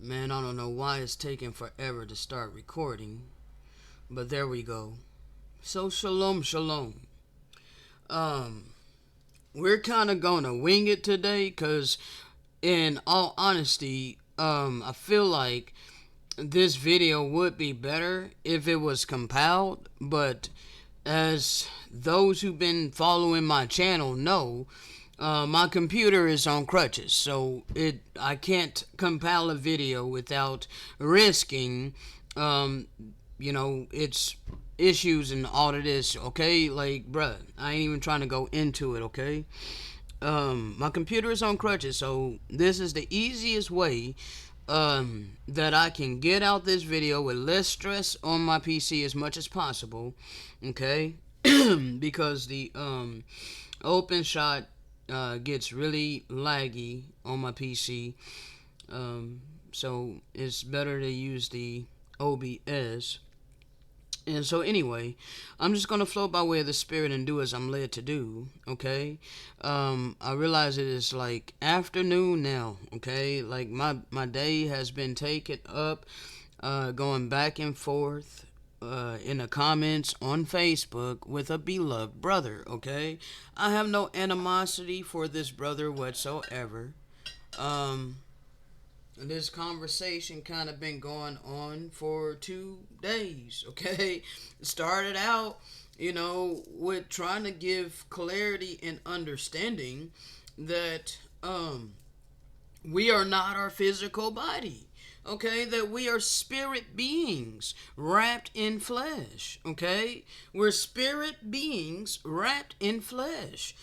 Man, I don't know why it's taking forever to start recording, but there we go. So shalom, shalom. Um, we're kind of gonna wing it today, cause in all honesty, I feel like this video would be better if it was compiled, but as those who've been following my channel know, my computer is on crutches, so I can't compile a video without risking, its issues and all of this, okay? Like, bruh, I ain't even trying to go into it, okay? My computer is on crutches, so this is the easiest way that I can get out this video with less stress on my PC as much as possible, okay? Because the open shot gets really laggy on my PC, so it's better to use the OBS. And so anyway, I'm just going to flow by way of the Spirit and do as I'm led to do, okay? I realize it is like afternoon now, okay? Like my day has been taken up going back and forth in the comments on Facebook with a beloved brother, okay? I have no animosity for this brother whatsoever. This conversation kind of been going on for 2 days, okay? It started out, with trying to give clarity and understanding that we are not our physical body, okay? That we are spirit beings wrapped in flesh, okay? We're spirit beings wrapped in flesh.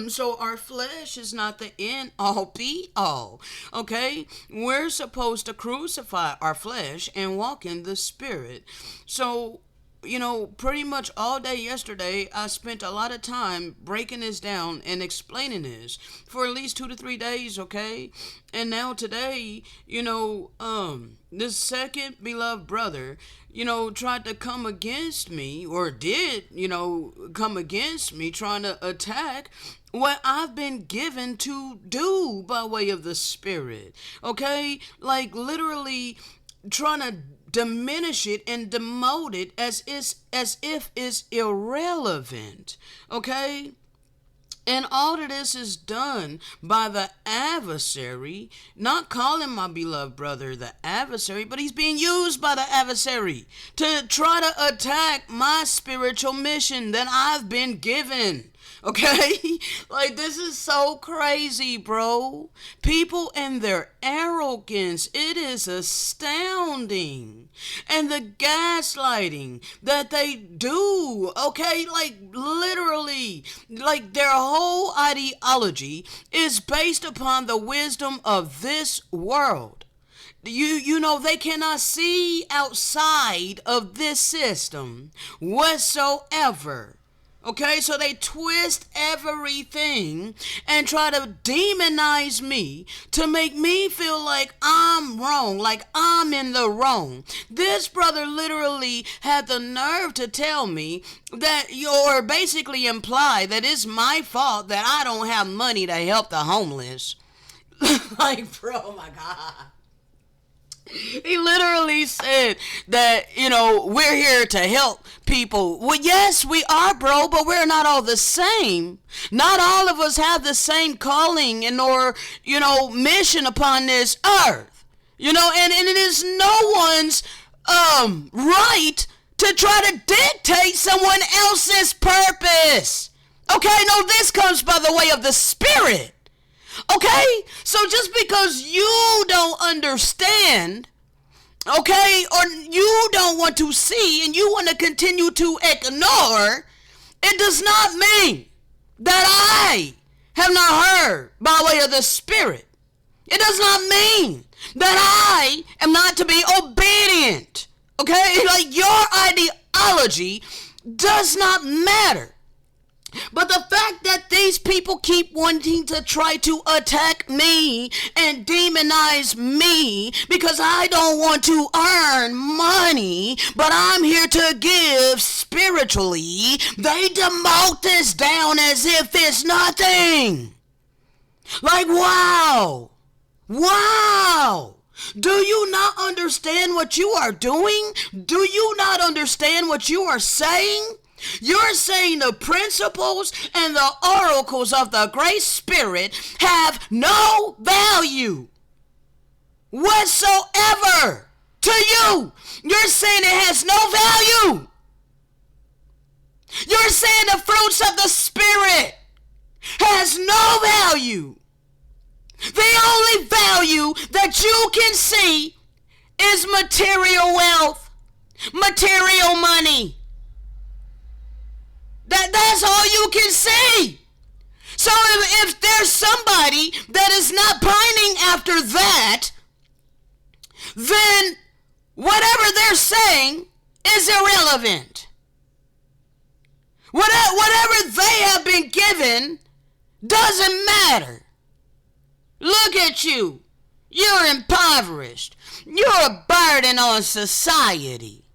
So our flesh is not the end all be all, okay? We're supposed to crucify our flesh and walk in the Spirit. So, pretty much all day yesterday, I spent a lot of time breaking this down and explaining this for at least 2 to 3 days, okay? And now today, this second beloved brother, tried to come against me, or did, come against me, trying to attack what I've been given to do by way of the Spirit, okay? Like literally trying to diminish it and demote it as if it's irrelevant, okay? And all of this is done by the adversary, not calling my beloved brother the adversary, but he's being used by the adversary to try to attack my spiritual mission that I've been given. Okay? Like, this is so crazy, bro. People and their arrogance, it is astounding. And the gaslighting that they do, okay? Like, literally, like, their whole ideology is based upon the wisdom of this world. They cannot see outside of this system whatsoever. Okay, so they twist everything and try to demonize me to make me feel like I'm wrong, like I'm in the wrong. This brother literally had the nerve to tell me that, or basically imply that it's my fault that I don't have money to help the homeless. Like, bro, oh my God. He literally said that, we're here to help people. Well, yes, we are, bro, but we're not all the same. Not all of us have the same calling or mission upon this earth. And it is no one's right to try to dictate someone else's purpose. Okay, no, this comes by the way of the Spirit. Okay? So just because you don't understand, okay, or you don't want to see and you want to continue to ignore, it does not mean that I have not heard by way of the Spirit. It does not mean that I am not to be obedient. Okay? Like, your ideology does not matter. But the fact that these people keep wanting to try to attack me and demonize me because I don't want to earn money, but I'm here to give spiritually, they demote this down as if it's nothing. Like, wow. Do you not understand what you are doing? Do you not understand what you are saying? You're saying the principles and the oracles of the Great Spirit have no value whatsoever to you. You're saying it has no value. You're saying the fruits of the Spirit has no value. The only value that you can see is material wealth, material money. That's all you can see. So if there's somebody that is not pining after that, then whatever they're saying is irrelevant. Whatever they have been given doesn't matter. Look at you. You're impoverished. You're a burden on society.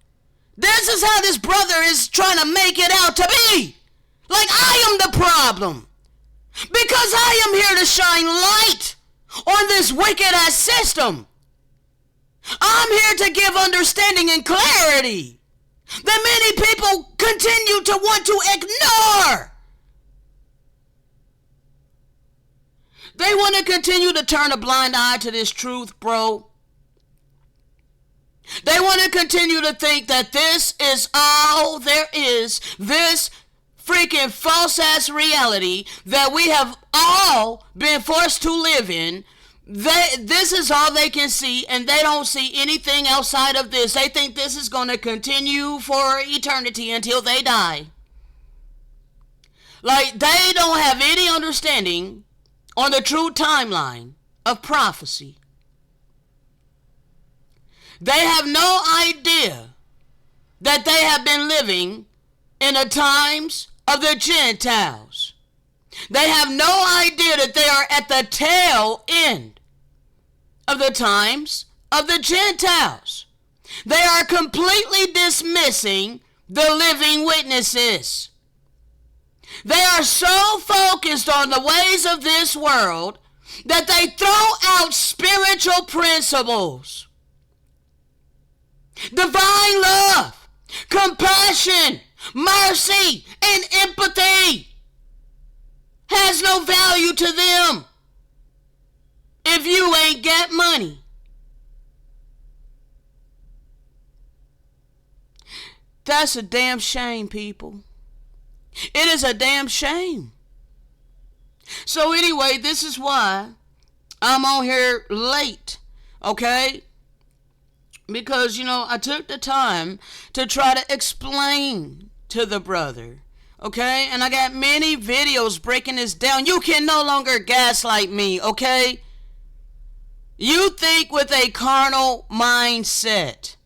This is how this brother is trying to make it out to be. Like I am the problem. Because I am here to shine light on this wicked-ass system. I'm here to give understanding and clarity that many people continue to want to ignore. They want to continue to turn a blind eye to this truth, bro. They want to continue to think that this is all there is, this freaking false-ass reality that we have all been forced to live in. This is all they can see, and they don't see anything outside of this. They think this is going to continue for eternity until they die. Like, they don't have any understanding on the true timeline of prophecy. They have no idea that they have been living in the times of the Gentiles. They have no idea that they are at the tail end of the times of the Gentiles. They are completely dismissing the living witnesses. They are so focused on the ways of this world that they throw out spiritual principles. Divine love, compassion, mercy, and empathy has no value to them if you ain't got money. That's a damn shame, people. It is a damn shame. So anyway, this is why I'm on here late, okay? Because, I took the time to try to explain to the brother, okay? And I got many videos breaking this down. You can no longer gaslight me, okay? You think with a carnal mindset,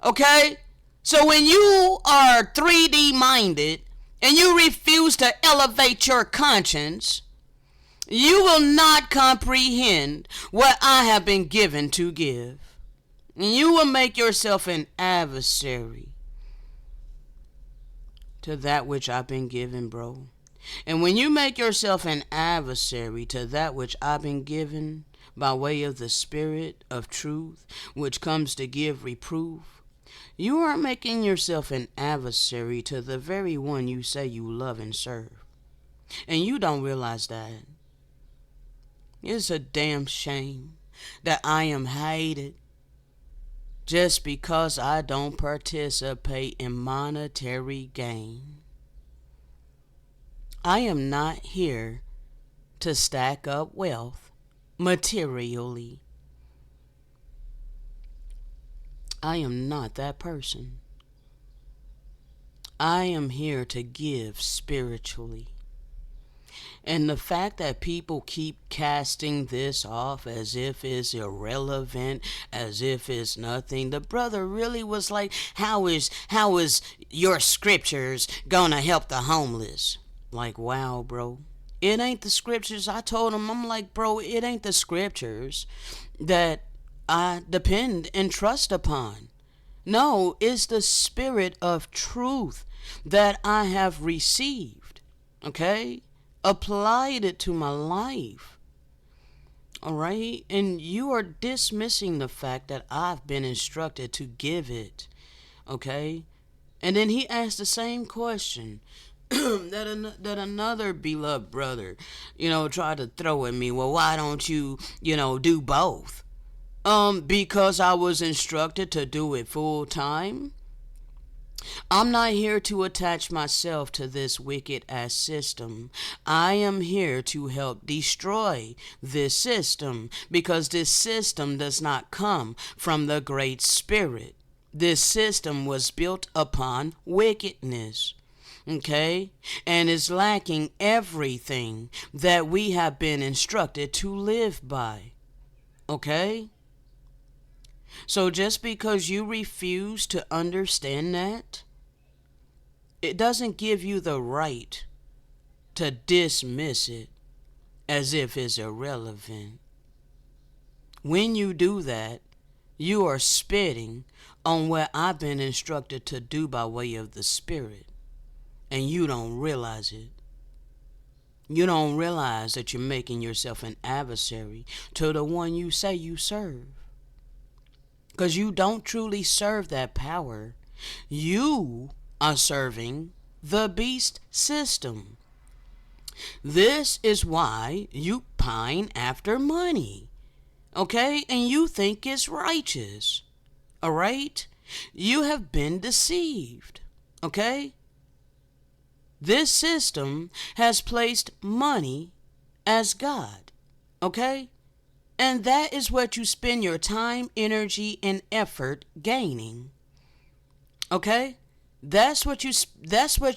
okay? So when you are 3D minded and you refuse to elevate your conscience, you will not comprehend what I have been given to give. And you will make yourself an adversary to that which I've been given, bro. And when you make yourself an adversary to that which I've been given by way of the Spirit of truth, which comes to give reproof, you are making yourself an adversary to the very one you say you love and serve. And you don't realize that. It's a damn shame that I am hated just because I don't participate in monetary gain. I am not here to stack up wealth materially. I am not that person. I am here to give spiritually. And the fact that people keep casting this off as if it's irrelevant, as if it's nothing. The brother really was like, how is your scriptures gonna help the homeless? Like, wow, bro. It ain't the scriptures. I told him, I'm like, bro, it ain't the scriptures that I depend and trust upon. No, it's the Spirit of truth that I have received. Okay? Applied it to my life. All right? And you are dismissing the fact that I've been instructed to give it. Okay? And then he asked the same question that another beloved brother, tried to throw at me. Well, why don't you, do both? Because I was instructed to do it full time. I'm not here to attach myself to this wicked ass system. I am here to help destroy this system because this system does not come from the Great Spirit. This system was built upon wickedness. Okay? And is lacking everything that we have been instructed to live by. Okay? So just because you refuse to understand that, it doesn't give you the right to dismiss it as if it's irrelevant. When you do that, you are spitting on what I've been instructed to do by way of the Spirit. And you don't realize it. You don't realize that you're making yourself an adversary to the one you say you serve. Because you don't truly serve that power. You are serving the beast system. This is why you pine after money. Okay? And you think it's righteous. Alright? You have been deceived. Okay? This system has placed money as God. Okay? And that is what you spend your time, energy, and effort gaining. Okay? That's what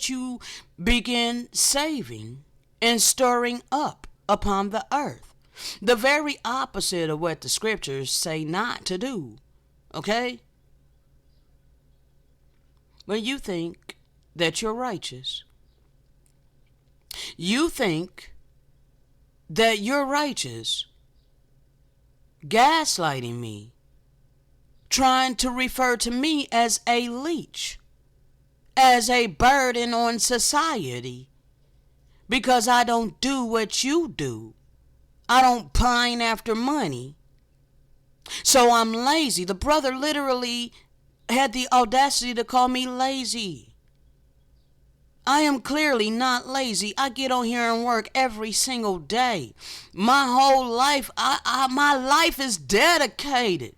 you begin saving and storing up upon the earth. The very opposite of what the scriptures say not to do. Okay? But you think that you're righteous. You think that you're righteous, gaslighting me, trying to refer to me as a leech, as a burden on society, because I don't do what you do. I don't pine after money. So I'm lazy. The brother literally had the audacity to call me lazy. I am clearly not lazy. I get on here and work every single day. My whole life, my life is dedicated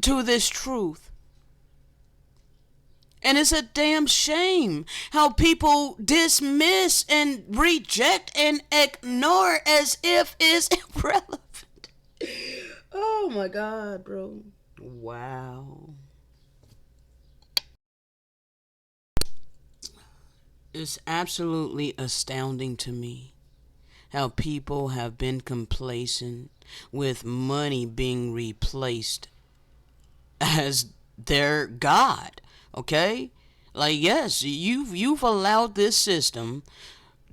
to this truth. And it's a damn shame how people dismiss and reject and ignore as if it's irrelevant. Oh my God, bro. Wow. It's absolutely astounding to me how people have been complacent with money being replaced as their God. Okay? Like, yes, you've allowed this system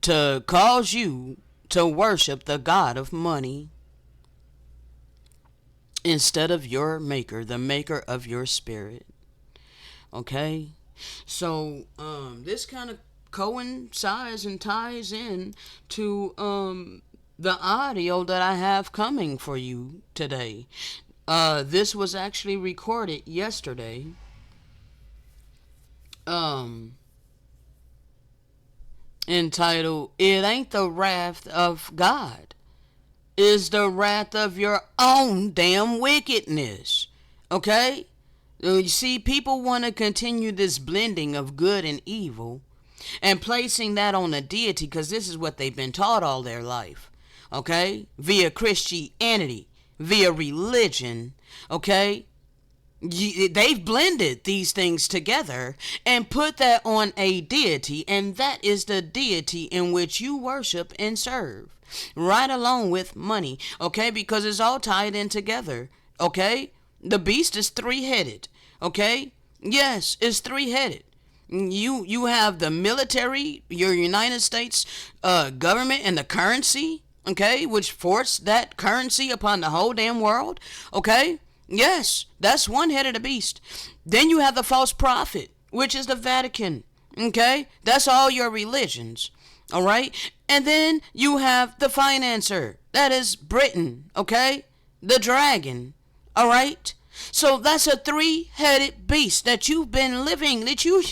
to cause you to worship the God of money instead of your maker, the maker of your spirit. Okay? So, this kind of coincides and ties in to the audio that I have coming for you today. This was actually recorded yesterday. Entitled, "It Ain't the Wrath of God, It's the Wrath of Your Own Damn Wickedness." Okay? You see, people want to continue this blending of good and evil and placing that on a deity because this is what they've been taught all their life. Okay? Via Christianity, via religion. Okay? They've blended these things together and put that on a deity, and that is the deity in which you worship and serve, right along with money. Okay? Because it's all tied in together. Okay? The beast is three-headed. Okay? Yes, it's three-headed. You have the military, your United States government, and the currency, okay, which forced that currency upon the whole damn world. Okay? Yes, that's one head of the beast. Then you have the false prophet, which is the Vatican. Okay? That's all your religions. All right. And then you have the financer. That is Britain. Okay. The dragon. All right. So that's a three-headed beast that you've been living, that you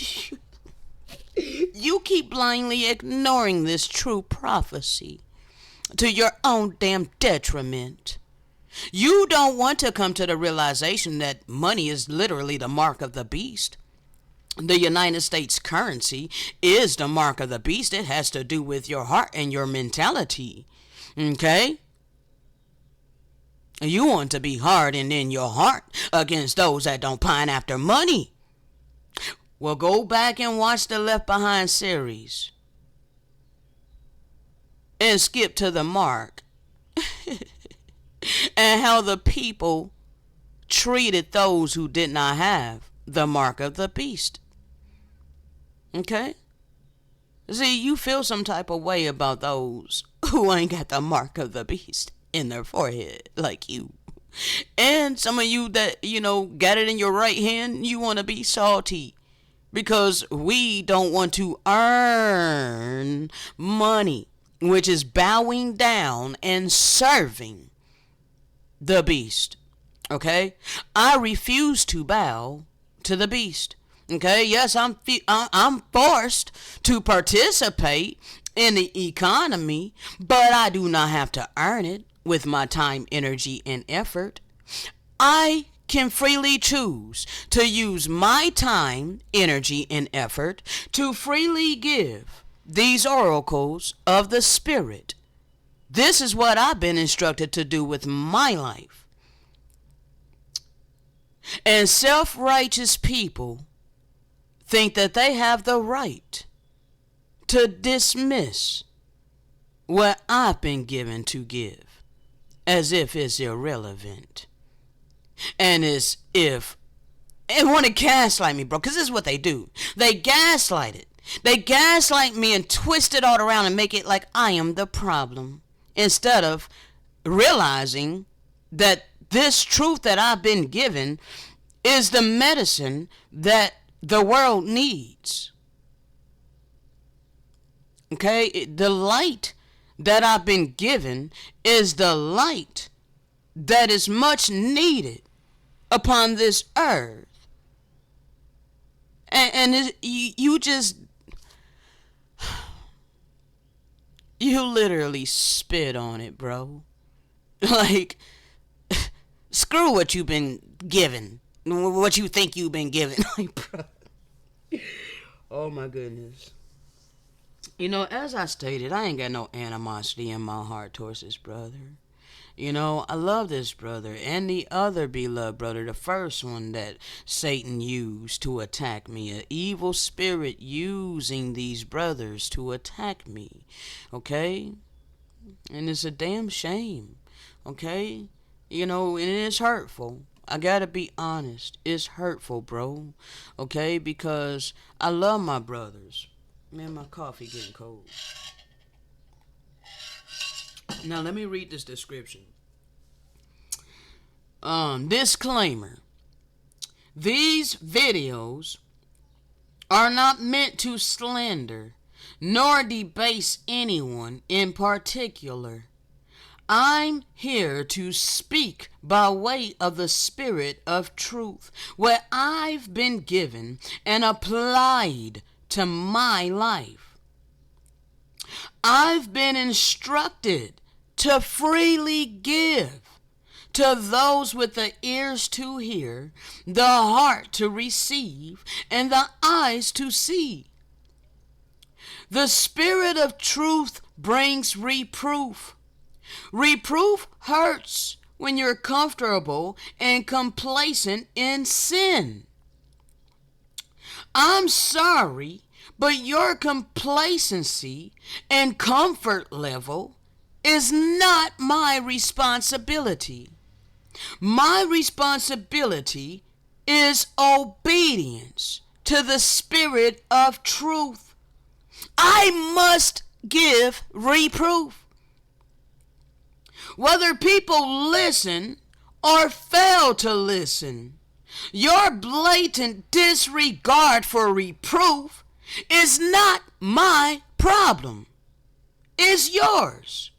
you keep blindly ignoring this true prophecy to your own damn detriment. You don't want to come to the realization that money is literally the mark of the beast. The United States currency is the mark of the beast. It has to do with your heart and your mentality. Okay? You want to be hardened in your heart against those that don't pine after money. Well, go back and watch the Left Behind series. And skip to the mark. And how the people treated those who did not have the mark of the beast. Okay? See, you feel some type of way about those who ain't got the mark of the beast in their forehead like you. And some of you that, got it in your right hand, you want to be salty. Because we don't want to earn money, which is bowing down and serving the beast. Okay? I refuse to bow to the beast. Okay? Yes, I'm forced to participate in the economy, but I do not have to earn it with my time, energy, and effort. I can freely choose to use my time, energy, and effort to freely give these oracles of the Spirit. This is what I've been instructed to do with my life. And self-righteous people think that they have the right to dismiss what I've been given to give as if it's irrelevant. And as if, and want to gaslight me, bro, because this is what they do. They gaslight it. They gaslight me and twist it all around and make it like I am the problem, instead of realizing that this truth that I've been given is the medicine that the world needs. Okay? The light that I've been given is the light that is much needed upon this earth. And you literally spit on it, bro. Like, screw what you've been given, what you think you've been given. Like, bro. Oh my goodness. As I stated, I ain't got no animosity in my heart towards this brother. I love this brother and the other beloved brother, the first one that Satan used to attack me, an evil spirit using these brothers to attack me, okay? And it's a damn shame, okay? And it's hurtful. I gotta be honest, it's hurtful, bro, okay? Because I love my brothers. Man, my coffee getting cold. Now, let me read this description. Disclaimer. These videos are not meant to slander nor debase anyone in particular. I'm here to speak by way of the Spirit of truth, what I've been given and applied to my life. I've been instructed to freely give to those with the ears to hear, the heart to receive, and the eyes to see. The Spirit of truth brings reproof. Reproof hurts when you're comfortable and complacent in sin. I'm sorry, but your complacency and comfort level is not my responsibility. My responsibility is obedience to the Spirit of truth. I must give reproof. Whether people listen or fail to listen, your blatant disregard for reproof is not my problem. is yours.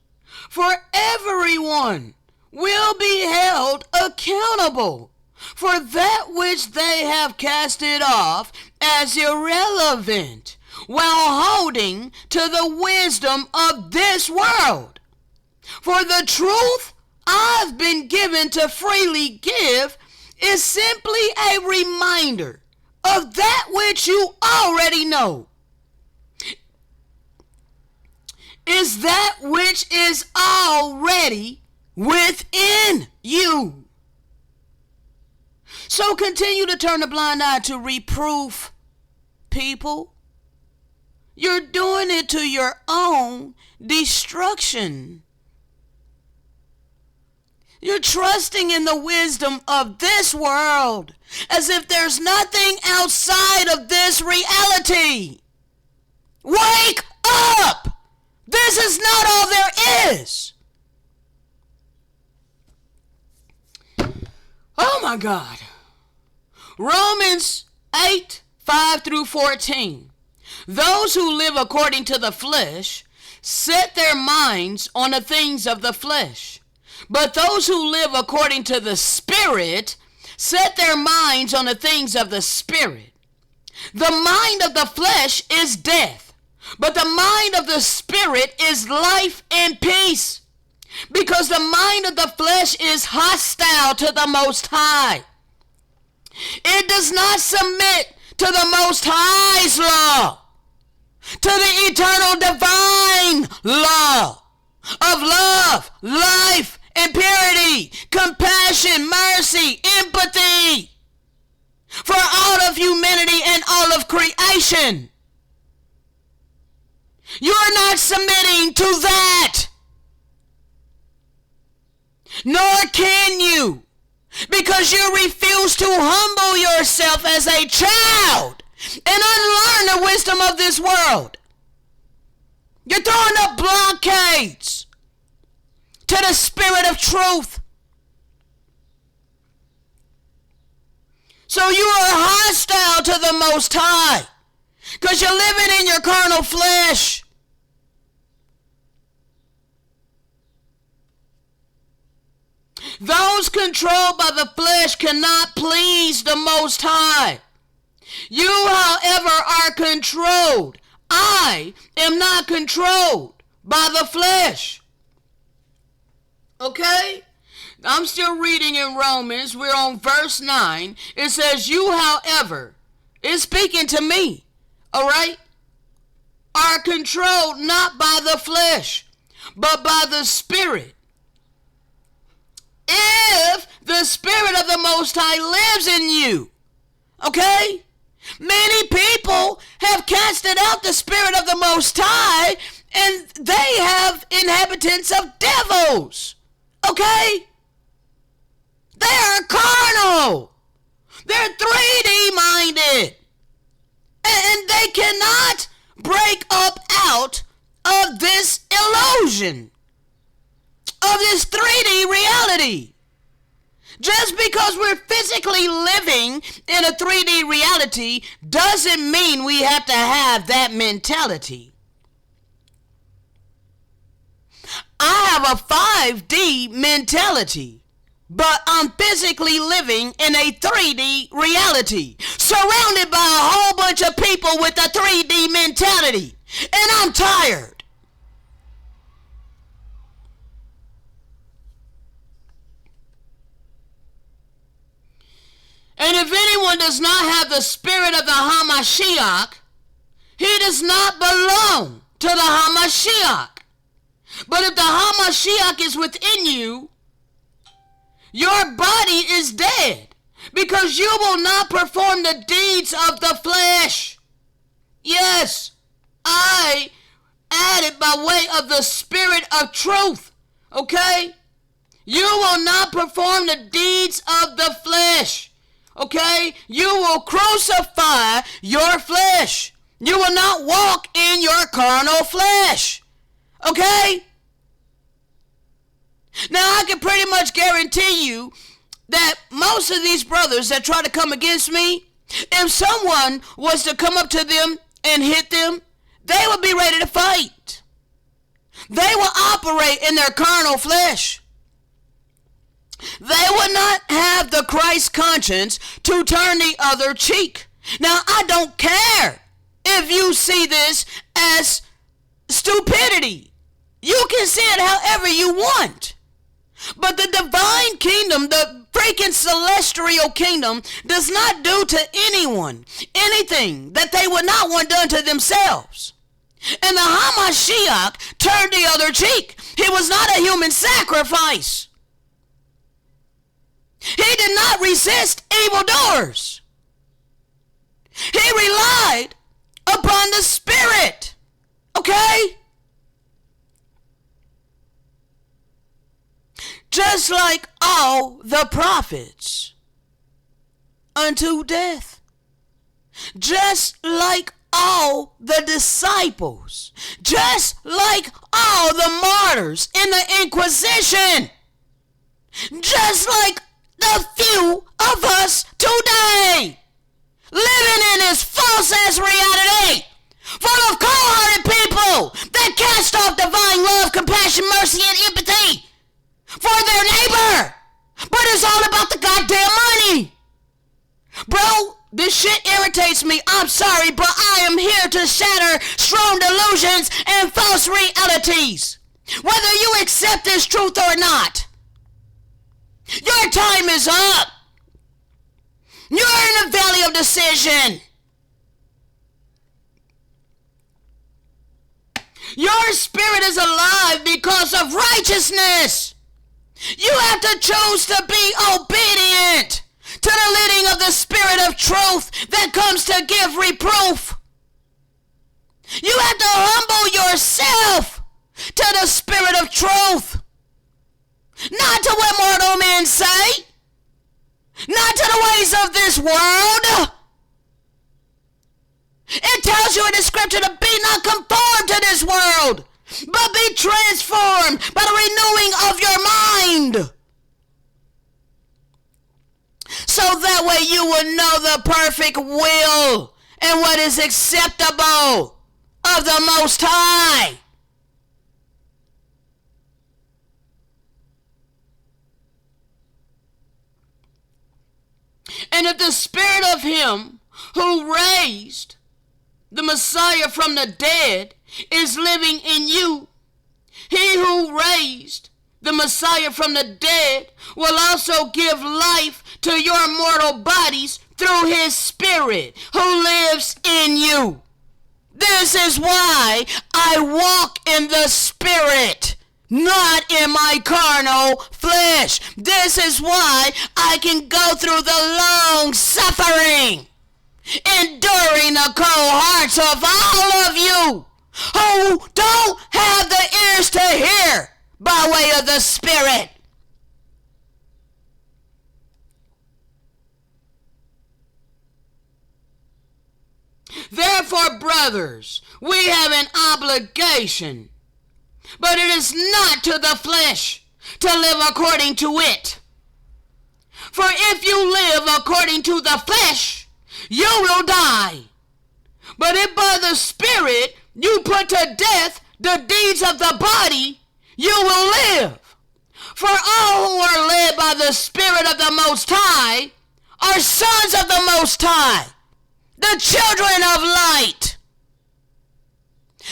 For everyone will be held accountable for that which they have casted off as irrelevant, while holding to the wisdom of this world. For the truth I've been given to freely give is simply a reminder of that which you already know. Is that which is already within you. So continue to turn a blind eye to reproof, people. You're doing it to your own destruction. You're trusting in the wisdom of this world as if there's nothing outside of this reality. Wake up! This is not all there is. Oh my God. Romans 8, 5 through 14. Those who live according to the flesh set their minds on the things of the flesh. But those who live according to the Spirit set their minds on the things of the Spirit. The mind of the flesh is death, but the mind of the Spirit is life and peace. Because the mind of the flesh is hostile to the Most High. It does not submit to the Most High's law, to the eternal divine law of love, life, and purity, compassion, mercy, empathy for all of humanity and all of creation. You are not submitting to that. Nor can you, because you refuse to humble yourself as a child and unlearn the wisdom of this world. You're throwing up blockades to the spirit of truth. So you are hostile to the Most High because you're living in your carnal flesh. Those controlled by the flesh cannot please the Most High. You, however, are controlled. I am not controlled by the flesh. Okay? I'm still reading in Romans. We're on verse 9. It says, you, however, is speaking to me, all right, are controlled not by the flesh, but by the Spirit. If the Spirit of the Most High lives in you, okay? Many people have casted out the Spirit of the Most High, and they have inhabitants of devils, okay? They are carnal. They're 3D minded, and they cannot break up out of this illusion, of this 3D reality. Just because we're physically living in a 3D reality doesn't mean we have to have that mentality. I have a 5D mentality, but I'm physically living in a 3D reality, surrounded by a whole bunch of people with a 3D mentality, and I'm tired. And if anyone does not have the Spirit of the Hamashiach, he does not belong to the Hamashiach. But if the Hamashiach is within you, your body is dead, because you will not perform the deeds of the flesh. Yes, I added by way of the Spirit of truth, okay? You will not perform the deeds of the flesh. Okay? You will crucify your flesh. You will not walk in your carnal flesh. Okay? Now, I can pretty much guarantee you that most of these brothers that try to come against me, if someone was to come up to them and hit them, they would be ready to fight. They will operate in their carnal flesh. They will not have the Christ conscience to turn the other cheek. Now, I don't care if you see this as stupidity. You can see it however you want. But the divine kingdom, the freaking celestial kingdom, does not do to anyone anything that they would not want done to themselves. And the Hamashiach turned the other cheek. He was not a human sacrifice. He did not resist evildoers. He relied upon the Spirit. Okay? Just like all the prophets unto death. Just like all the disciples. Just like all the martyrs in the Inquisition. Just like the few of us today. Living in this false-ass reality. Full of cold-hearted people that cast off divine love, compassion, mercy, and empathy for their neighbor. But it's all about the goddamn money. Bro, this shit irritates me. I'm sorry, but I am here to shatter strong delusions and false realities. Whether you accept this truth or not. Your time is up. You're in the valley of decision. Your spirit is alive because of righteousness. You have to choose to be obedient to the leading of the Spirit of truth that comes to give reproof. You have to humble yourself to the Spirit of truth. Not to what mortal men say. Not to the ways of this world. It tells you in the scripture to be not conformed to this world, but be transformed by the renewing of your mind. So that way you will know the perfect will and what is acceptable of the Most High. And if the Spirit of Him who raised the Messiah from the dead is living in you, He who raised the Messiah from the dead will also give life to your mortal bodies through His Spirit who lives in you. This is why I walk in the Spirit, not in my carnal flesh. This is why I can go through the long suffering, enduring the cold hearts of all of you who don't have the ears to hear by way of the Spirit. Therefore, brothers, we have an obligation, but it is not to the flesh to live according to it. For if you live according to the flesh, you will die. But if by the Spirit you put to death the deeds of the body, you will live. For all who are led by the Spirit of the Most High are sons of the Most High, the children of light.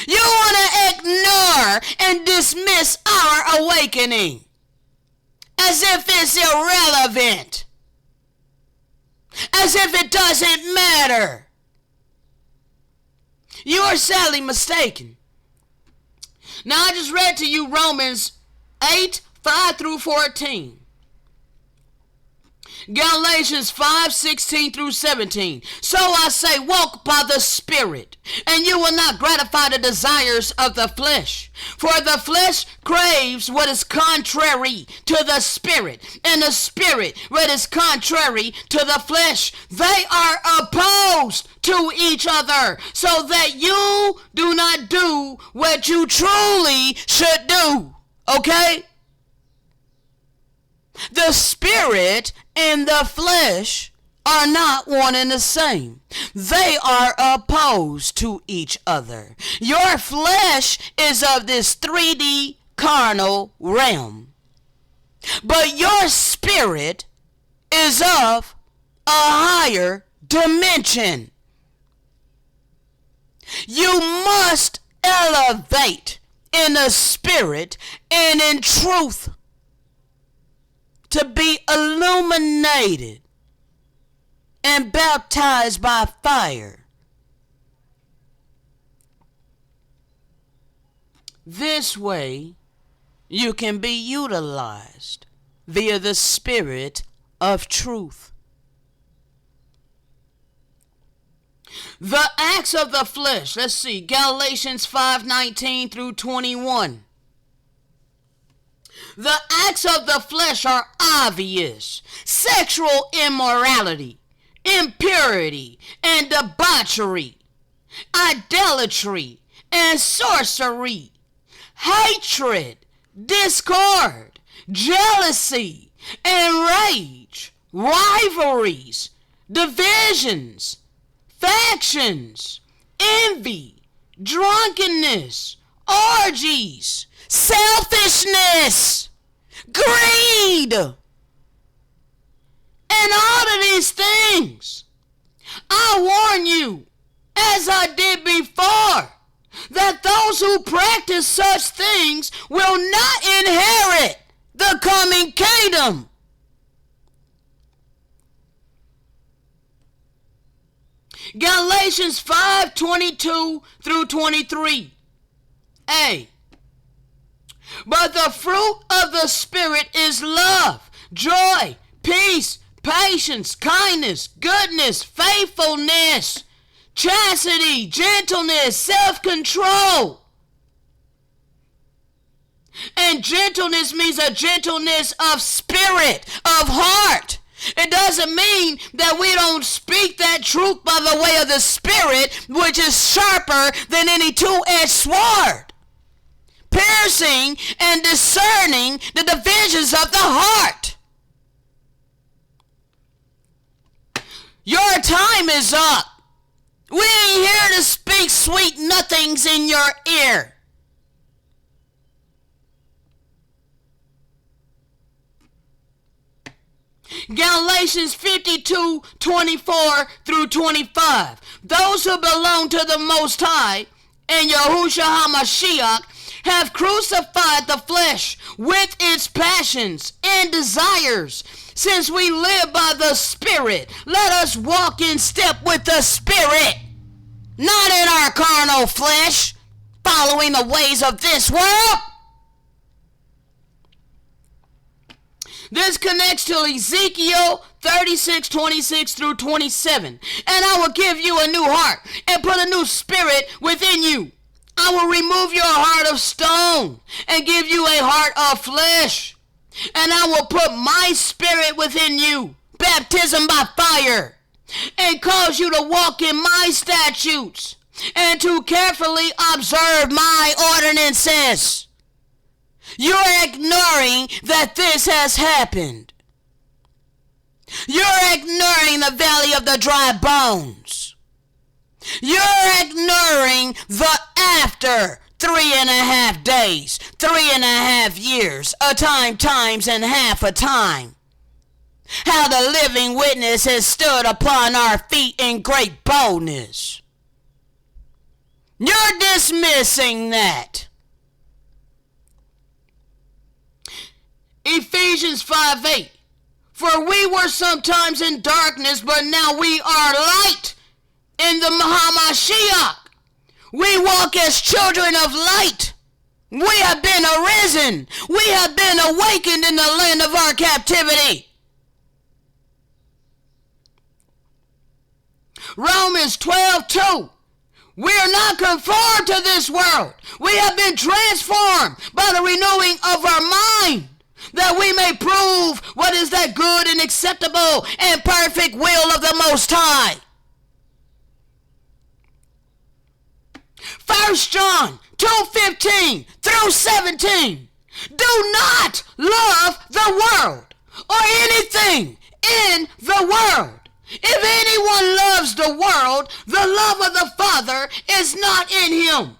You want to ignore and dismiss our awakening as if it's irrelevant, as if it doesn't matter. You are sadly mistaken. Now I just read to you Romans 8, 5 through 14. Galatians 5, 16 through 17. So I say, walk by the Spirit, and you will not gratify the desires of the flesh. For the flesh craves what is contrary to the Spirit, and the Spirit what is contrary to the flesh. They are opposed to each other, so that you do not do what you truly should do. Okay? The Spirit and the flesh are not one and the same. They are opposed to each other. Your flesh is of this 3D carnal realm, but your spirit is of a higher dimension. You must elevate in the spirit and in truth to be illuminated and baptized by fire. This way, you can be utilized via the spirit of truth. The acts of the flesh. Let's see. Galatians 5:19 through 21. The acts of the flesh are obvious. Sexual immorality, impurity, and debauchery, idolatry, and sorcery, hatred, discord, jealousy, and rage, rivalries, divisions, factions, envy, drunkenness, orgies, selfishness, greed, and all of these things. I warn you, as I did before, that those who practice such things will not inherit the coming kingdom. Galatians 5:22 through 23. A. But the fruit of the Spirit is love, joy, peace, patience, kindness, goodness, faithfulness, chastity, gentleness, self-control. And gentleness means a gentleness of spirit, of heart. It doesn't mean that we don't speak that truth by the way of the Spirit, which is sharper than any two-edged sword, piercing and discerning the divisions of the heart. Your time is up. We ain't here to speak sweet nothings in your ear. Galatians 52:24 through 25. Those who belong to the Most High and Yahushua HaMashiach have crucified the flesh with its passions and desires. Since we live by the Spirit, let us walk in step with the Spirit, not in our carnal flesh, following the ways of this world. This connects to Ezekiel 36:26 through 27. And I will give you a new heart and put a new spirit within you. I will remove your heart of stone and give you a heart of flesh. And I will put my spirit within you, baptism by fire, and cause you to walk in my statutes and to carefully observe my ordinances. You're ignoring that this has happened. You're ignoring the valley of the dry bones. You're ignoring the after 3.5 days, 3.5 years, a time, times, and half a time. How the living witness has stood upon our feet in great boldness. You're dismissing that. Ephesians 5:8. For we were sometimes in darkness, but now we are light in the Hamashiach. We walk as children of light. We have been arisen. We have been awakened in the land of our captivity. Romans 12:2. We are not conformed to this world. We have been transformed by the renewing of our mind, that we may prove what is that good and acceptable and perfect will of the Most High. 1 John 2:15 through 17. Do not love the world or anything in the world. If anyone loves the world, the love of the Father is not in him.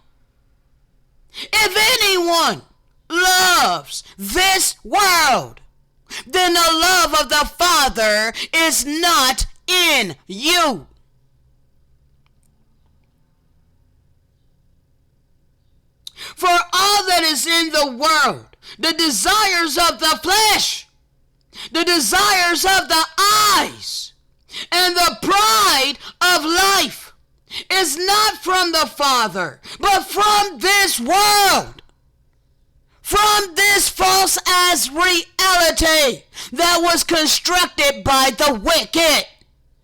If anyone loves this world, then the love of the Father is not in you. For all that is in the world, the desires of the flesh, the desires of the eyes, and the pride of life is not from the Father, but from this world, from this false as reality that was constructed by the wicked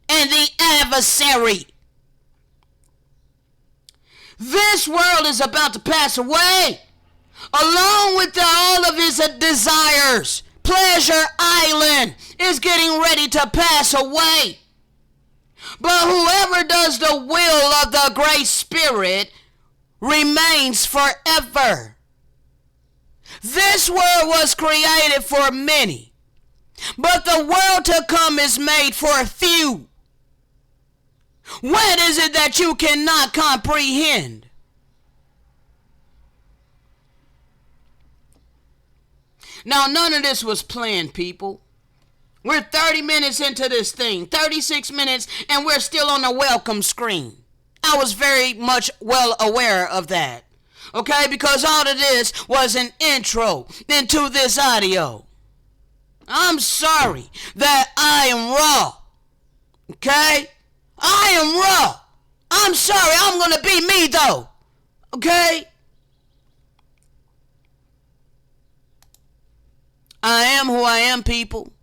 and the adversary. This world is about to pass away, along with all of its desires. Pleasure Island is getting ready to pass away. But whoever does the will of the Great Spirit remains forever. This world was created for many, but the world to come is made for a few. What is it that you cannot comprehend? Now, none of this was planned, people. We're 30 minutes into this thing, 36 minutes, and we're still on the welcome screen. I was very much well aware of that. Okay, because all of this was an intro into this audio. I'm sorry that I am raw. Okay? I am raw. I'm sorry, I'm going to be me though. Okay? I am who I am, people.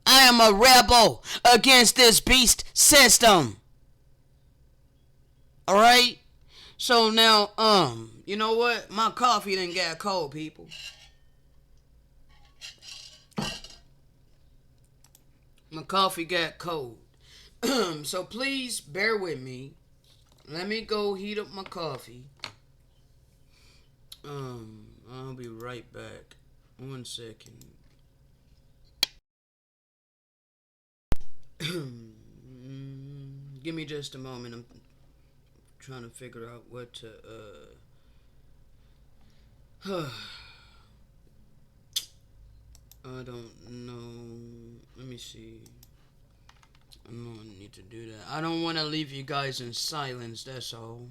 I am a rebel against this beast system. Alright? So now, you know what? My coffee done got cold, people. My coffee got cold. So please bear with me. Let me go heat up my coffee. I'll be right back. 1 second. Give me just a moment. I'm trying to figure out what to I don't know. Let me see. I don't need to do that. I don't want to leave you guys in silence, that's all.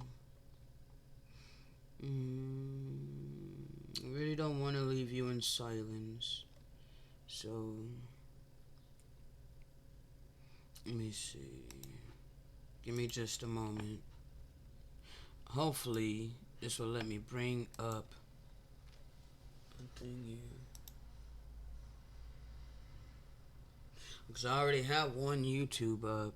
I really don't want to leave you in silence. So, let me see. Give me just a moment. Hopefully, this will let me bring up a thing here. Because I already have one YouTube up.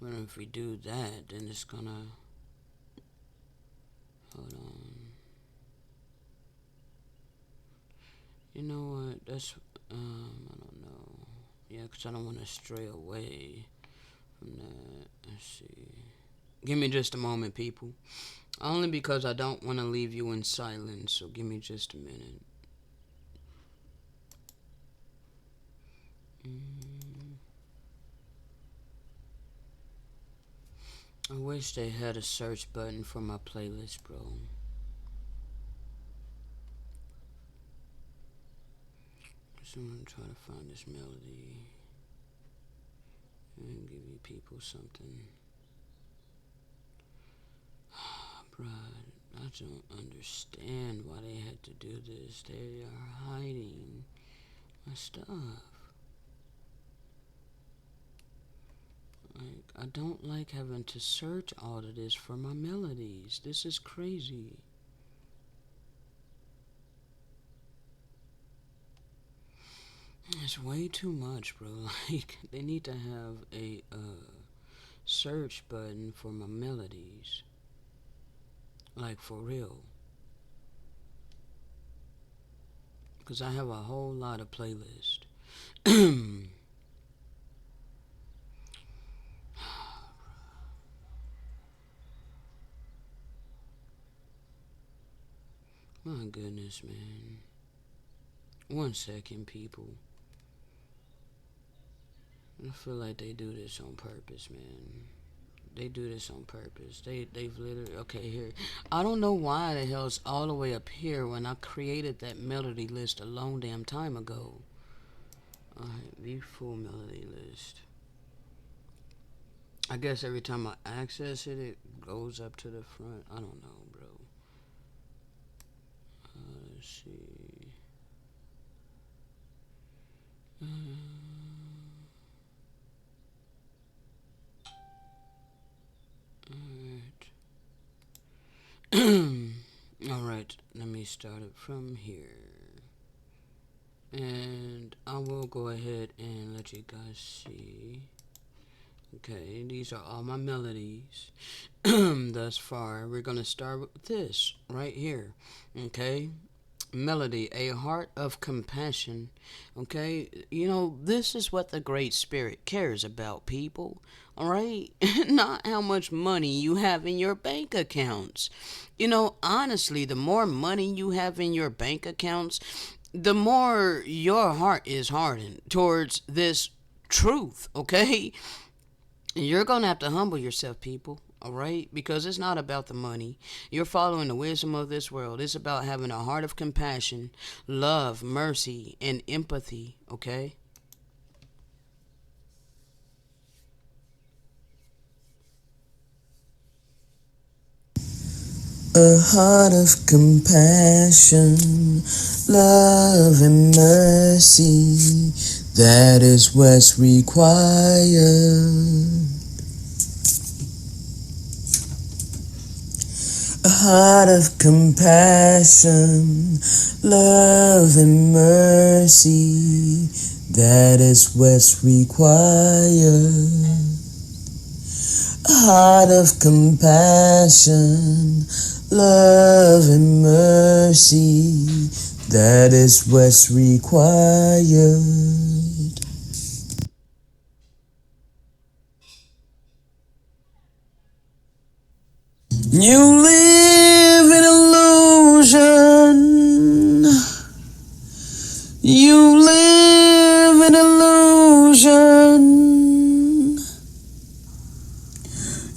But if we do that, then it's gonna... Hold on. You know what? That's... I don't know. Yeah, because I don't want to stray away from that. Let's see. Give me just a moment, people. Only because I don't want to leave you in silence, so give me just a minute. I wish they had a search button for my playlist, bro. So I'm gonna try to find this melody and give you people something. Bruh, I don't understand why they had to do this. They are hiding my stuff. Like, I don't like having to search all of this for my melodies. This is crazy. It's way too much, bro. Like, they need to have a search button for my melodies. Like, for real. Because I have a whole lot of playlists. My goodness, man. 1 second, people. I feel like they do this on purpose, man. They do this on purpose. They've literally, okay, here. I don't know why the hell it's all the way up here when I created that melody list a long damn time ago. Alright, view full melody list. I guess every time I access it, it goes up to the front. I don't know, bro. Let's see. Alright, let me start it from here. And I will go ahead and let you guys see. Okay, these are all my melodies thus far. We're going to start with this right here. Okay, melody, a heart of compassion. Okay, you know, this is what the Great Spirit cares about, people. All right, not how much money you have in your bank accounts. You know, honestly, the more money you have in your bank accounts, the more your heart is hardened towards this truth. Okay, you're going to have to humble yourself, people. All right? Because it's not about the money. You're following the wisdom of this world. It's about having a heart of compassion, love, mercy, and empathy. Okay? A heart of compassion, love, and mercy. That is what's required. A heart of compassion, love, and mercy. That is what's required. A heart of compassion, love, and mercy. That is what's required. You live in illusion. You live in illusion.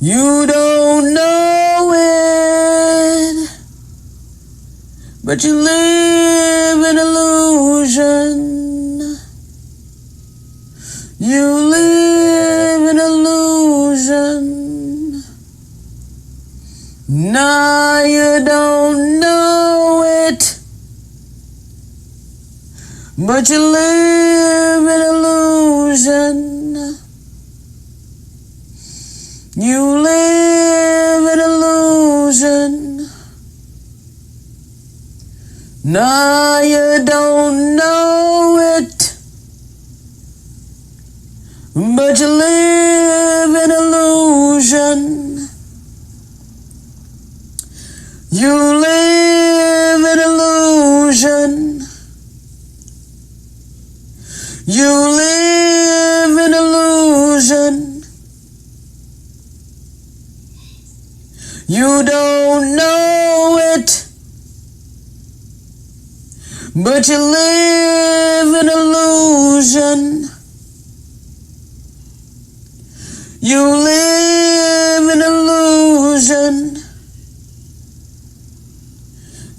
You don't know it, but you live in illusion. You live in illusion. Nah, you don't know it, but you live in illusion. You live in illusion. Nah, you don't know it, but you live in illusion. You live in illusion. You live in illusion. You don't know it, but you live in illusion. You live in illusion.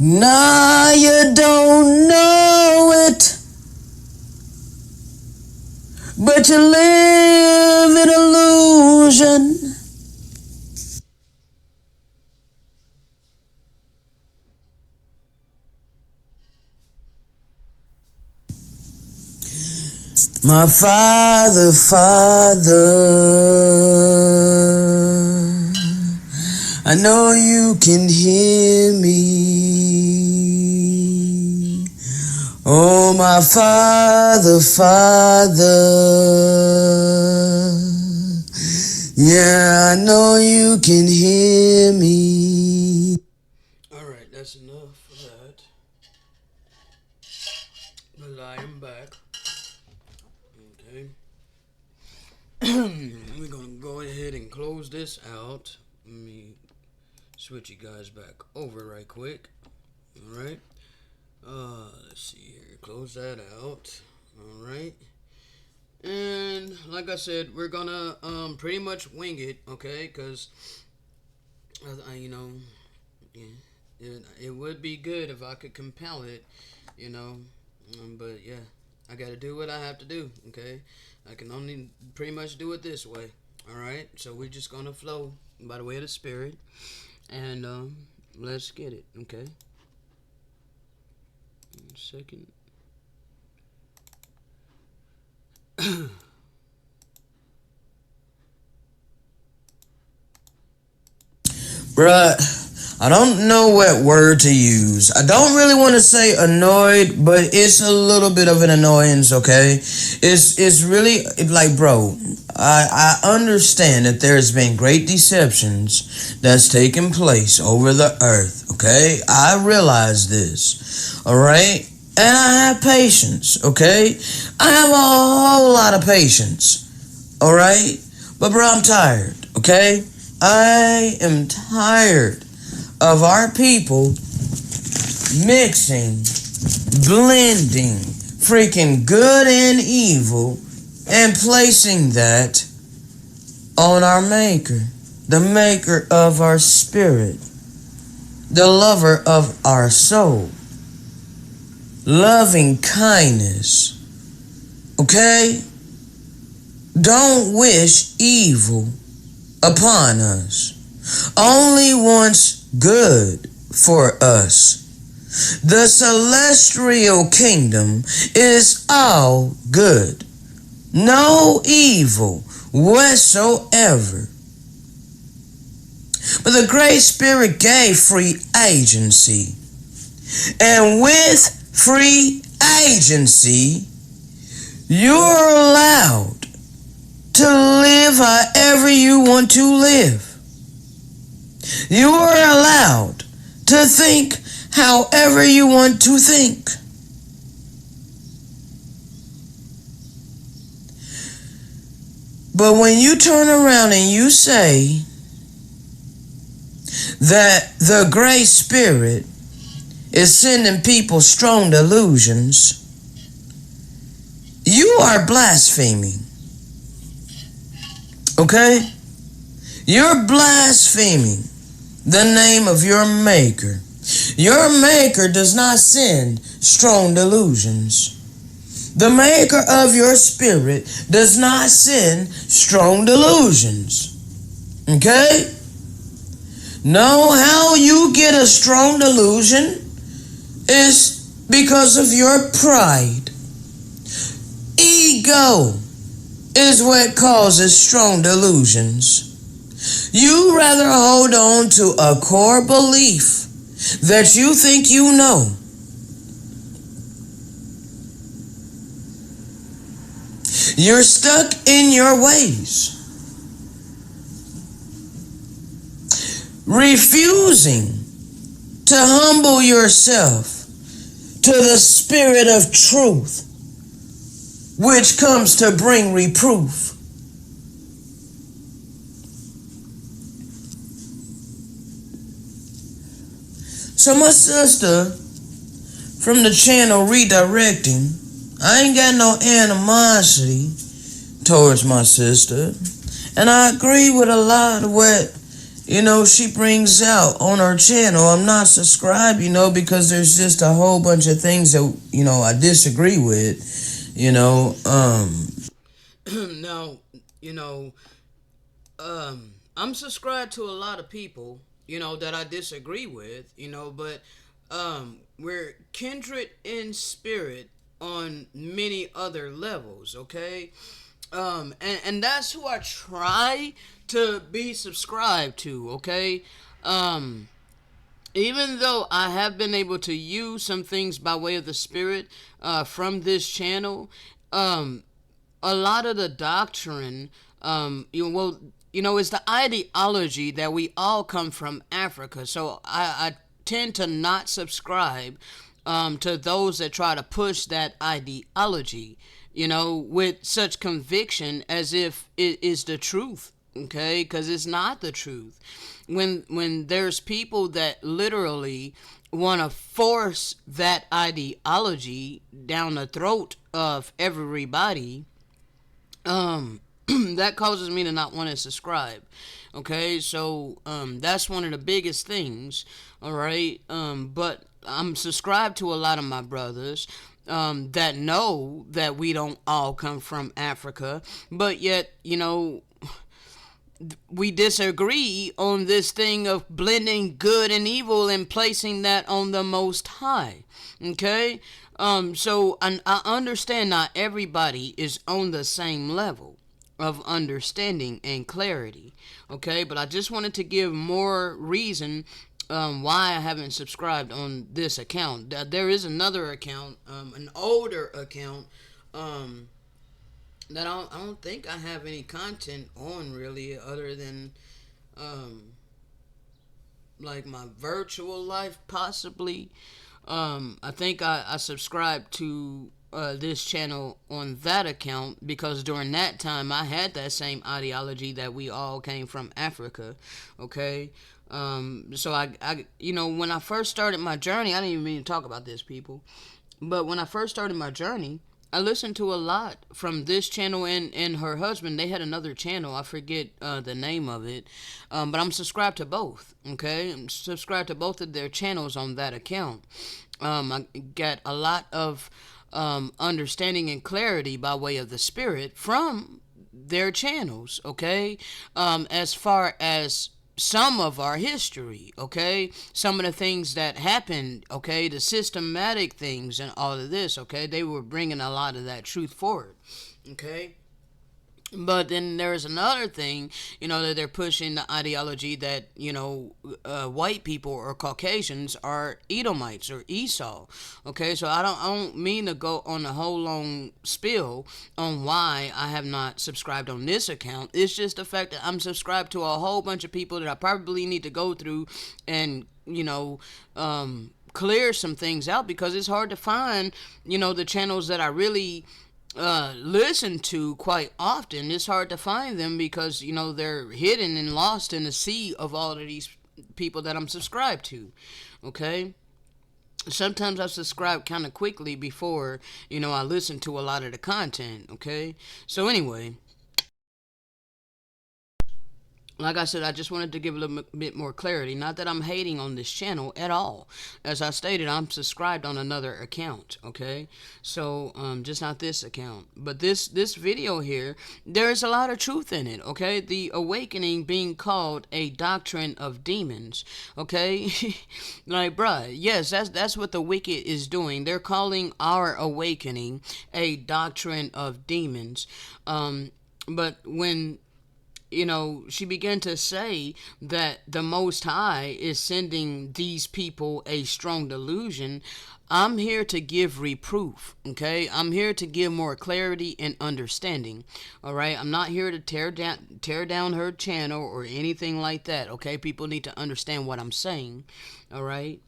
Nah, you don't know it, but you live in illusion. My Father, I know you can hear me. Oh, my Father, yeah, I know you can hear me. Alright, that's enough for that. But I am back. Okay. We're gonna go ahead and close this out. Let me switch you guys back over right quick. Alright. Let's see here. Close that out. Alright. And like I said, we're gonna pretty much wing it, okay? Because you know, yeah, it would be good if I could compel it, you know. But yeah, I got to do what I have to do, okay? I can only pretty much do it this way, all right? So we're just gonna flow by the way of the spirit, and let's get it, okay? Second. Bruh, I don't know what word to use. I don't really want to say annoyed, but it's a little bit of an annoyance, okay? It's really like, bro, I understand that there's been great deceptions that's taken place over the earth, okay? I realize this, alright? And I have patience, okay? I have a whole lot of patience, alright? But bro, I'm tired, okay? I am tired of our people mixing, blending freaking good and evil and placing that on our Maker, the Maker of our spirit, the lover of our soul, loving kindness. Okay? Don't wish evil upon us. Only wants good for us. The celestial kingdom is all good. No evil whatsoever. But the Great Spirit gave free agency. And with free agency, you're allowed to live however you want to live. You are allowed to think however you want to think. But when you turn around and you say that the Great Spirit is sending people strong delusions, you are blaspheming. Okay? You're blaspheming the name of your Maker. Your Maker does not send strong delusions. The Maker of your spirit does not send strong delusions. Okay? No, how you get a strong delusion is because of your pride. Ego is what causes strong delusions. You rather hold on to a core belief that you think you know. You're stuck in your ways, refusing to humble yourself to the spirit of truth, which comes to bring reproof. So my sister from the channel Redirecting, I ain't got no animosity towards my sister. And I agree with a lot of what, she brings out on her channel. I'm not subscribed, because there's just a whole bunch of things that, I disagree with, Now, I'm subscribed to a lot of people, that I disagree with, but we're kindred in spirit on many other levels, okay? And that's who I try to be subscribed to, okay? Even though I have been able to use some things by way of the spirit from this channel, a lot of the doctrine, it's the ideology that we all come from Africa. So I tend to not subscribe to those that try to push that ideology, with such conviction as if it is the truth, okay? Because it's not the truth. When there's people that literally want to force that ideology down the throat of everybody, That causes me to not want to subscribe. Okay, so that's one of the biggest things. All right, but I'm subscribed to a lot of my brothers that know that we don't all come from Africa, but yet, we disagree on this thing of blending good and evil and placing that on the Most High. Okay? So I understand not everybody is on the same level of understanding and clarity. Okay? But I just wanted to give more reason why I haven't subscribed on this account. There is another account, an older account, that I don't think I have any content on really other than um, like my virtual life possibly. I think I subscribed to this channel on that account because during that time I had that same ideology that we all came from Africa. Okay. So when I first started my journey, I didn't even mean to talk about this, people. But when I first started my journey, I listened to a lot from this channel and her husband. They had another channel. I forget the name of it. But I'm subscribed to both. Okay? I'm subscribed to both of their channels on that account. I got a lot of understanding and clarity by way of the Spirit from their channels. Okay? As far as some of our history, okay? Some of the things that happened, okay? The systematic things and all of this, okay? They were bringing a lot of that truth forward, okay? But then there's another thing, that they're pushing the ideology that, white people or Caucasians are Edomites or Esau. Okay, so I don't mean to go on a whole long spill on why I have not subscribed on this account. It's just the fact that I'm subscribed to a whole bunch of people that I probably need to go through and, clear some things out because it's hard to find, the channels that I really listen to quite often. It's hard to find them because they're hidden and lost in the sea of all of these people that I'm subscribed to. Okay, sometimes I subscribe kind of quickly before I listen to a lot of the content. Okay, so anyway, like I said, I just wanted to give a little bit more clarity. Not that I'm hating on this channel at all. As I stated, I'm subscribed on another account, okay? So, just not this account. But this video here, there's a lot of truth in it, okay? The awakening being called a doctrine of demons, okay? Like, bruh, yes, that's what the wicked is doing. They're calling our awakening a doctrine of demons. But when she began to say that the Most High is sending these people a strong delusion. I'm here to give reproof, okay? I'm here to give more clarity and understanding, all right? I'm not here to tear down her channel or anything like that, okay? People need to understand what I'm saying, all right?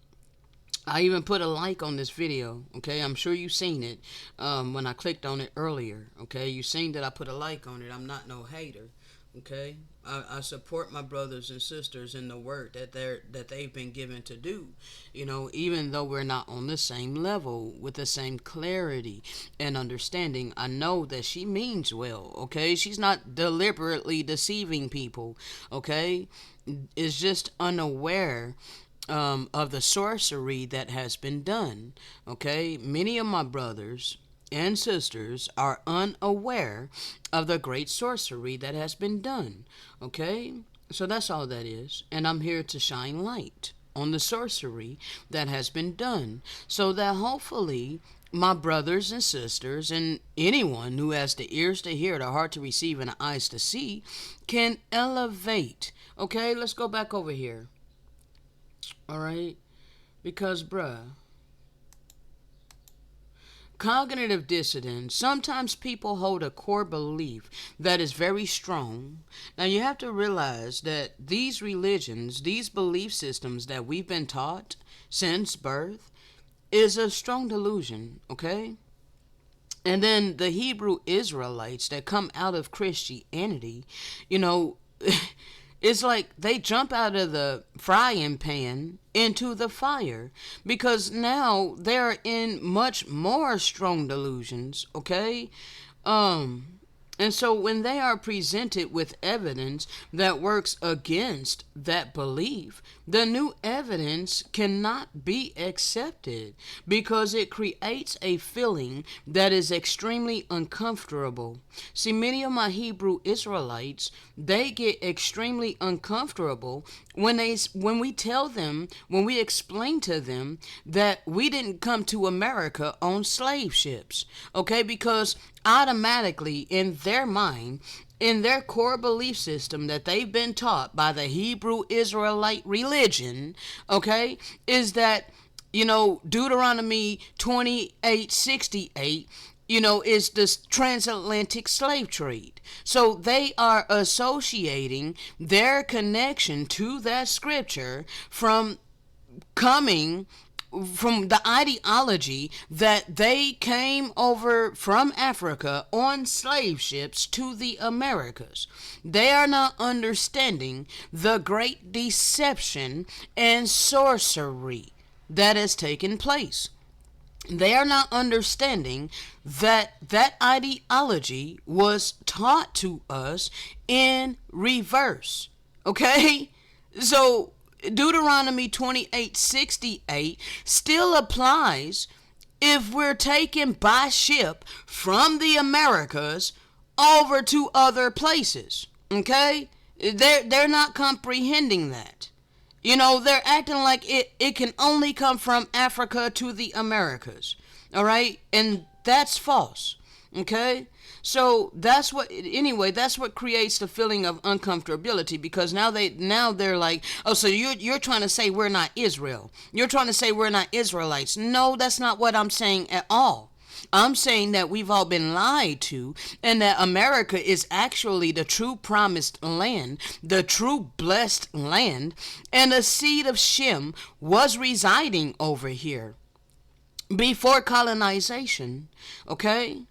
I even put a like on this video, okay? I'm sure you've seen it when I clicked on it earlier, okay? You've seen that I put a like on it. I'm not no hater. Okay, I support my brothers and sisters in the work that they've been given to do. Even though we're not on the same level with the same clarity and understanding, I know that she means well. Okay, she's not deliberately deceiving people. Okay, is just unaware of the sorcery that has been done. Okay, many of my brothers and sisters are unaware of the great sorcery that has been done. Okay? So that's all that is. And I'm here to shine light on the sorcery that has been done so that hopefully my brothers and sisters and anyone who has the ears to hear, the heart to receive, and the eyes to see can elevate. Okay? Let's go back over here. All right? Because, bruh, cognitive dissonance, sometimes people hold a core belief that is very strong. Now, you have to realize that these religions, these belief systems that we've been taught since birth, is a strong delusion, okay? And then the Hebrew Israelites that come out of Christianity, it's like they jump out of the frying pan into the fire because now they're in much more strong delusions, okay? And so when they are presented with evidence that works against that belief, the new evidence cannot be accepted because it creates a feeling that is extremely uncomfortable. See, many of my Hebrew Israelites, they get extremely uncomfortable when we tell them, when we explain to them that we didn't come to America on slave ships. Okay? Because automatically in their mind, in their core belief system that they've been taught by the Hebrew Israelite religion, okay, is that, Deuteronomy 28:68, is this transatlantic slave trade. So they are associating their connection to that scripture from coming from the ideology that they came over from Africa on slave ships to the Americas. They are not understanding the great deception and sorcery that has taken place. They are not understanding that that ideology was taught to us in reverse. Okay? So Deuteronomy 28:68 still applies if we're taken by ship from the Americas over to other places. Okay? They're not comprehending that. They're acting like it can only come from Africa to the Americas. All right? And that's false. Okay? So that's what creates the feeling of uncomfortability, because now they're like, oh, so you're trying to say we're not Israel. You're trying to say we're not Israelites. No, that's not what I'm saying at all. I'm saying that we've all been lied to, and that America is actually the true promised land, the true blessed land, and the seed of Shem was residing over here before colonization. Okay?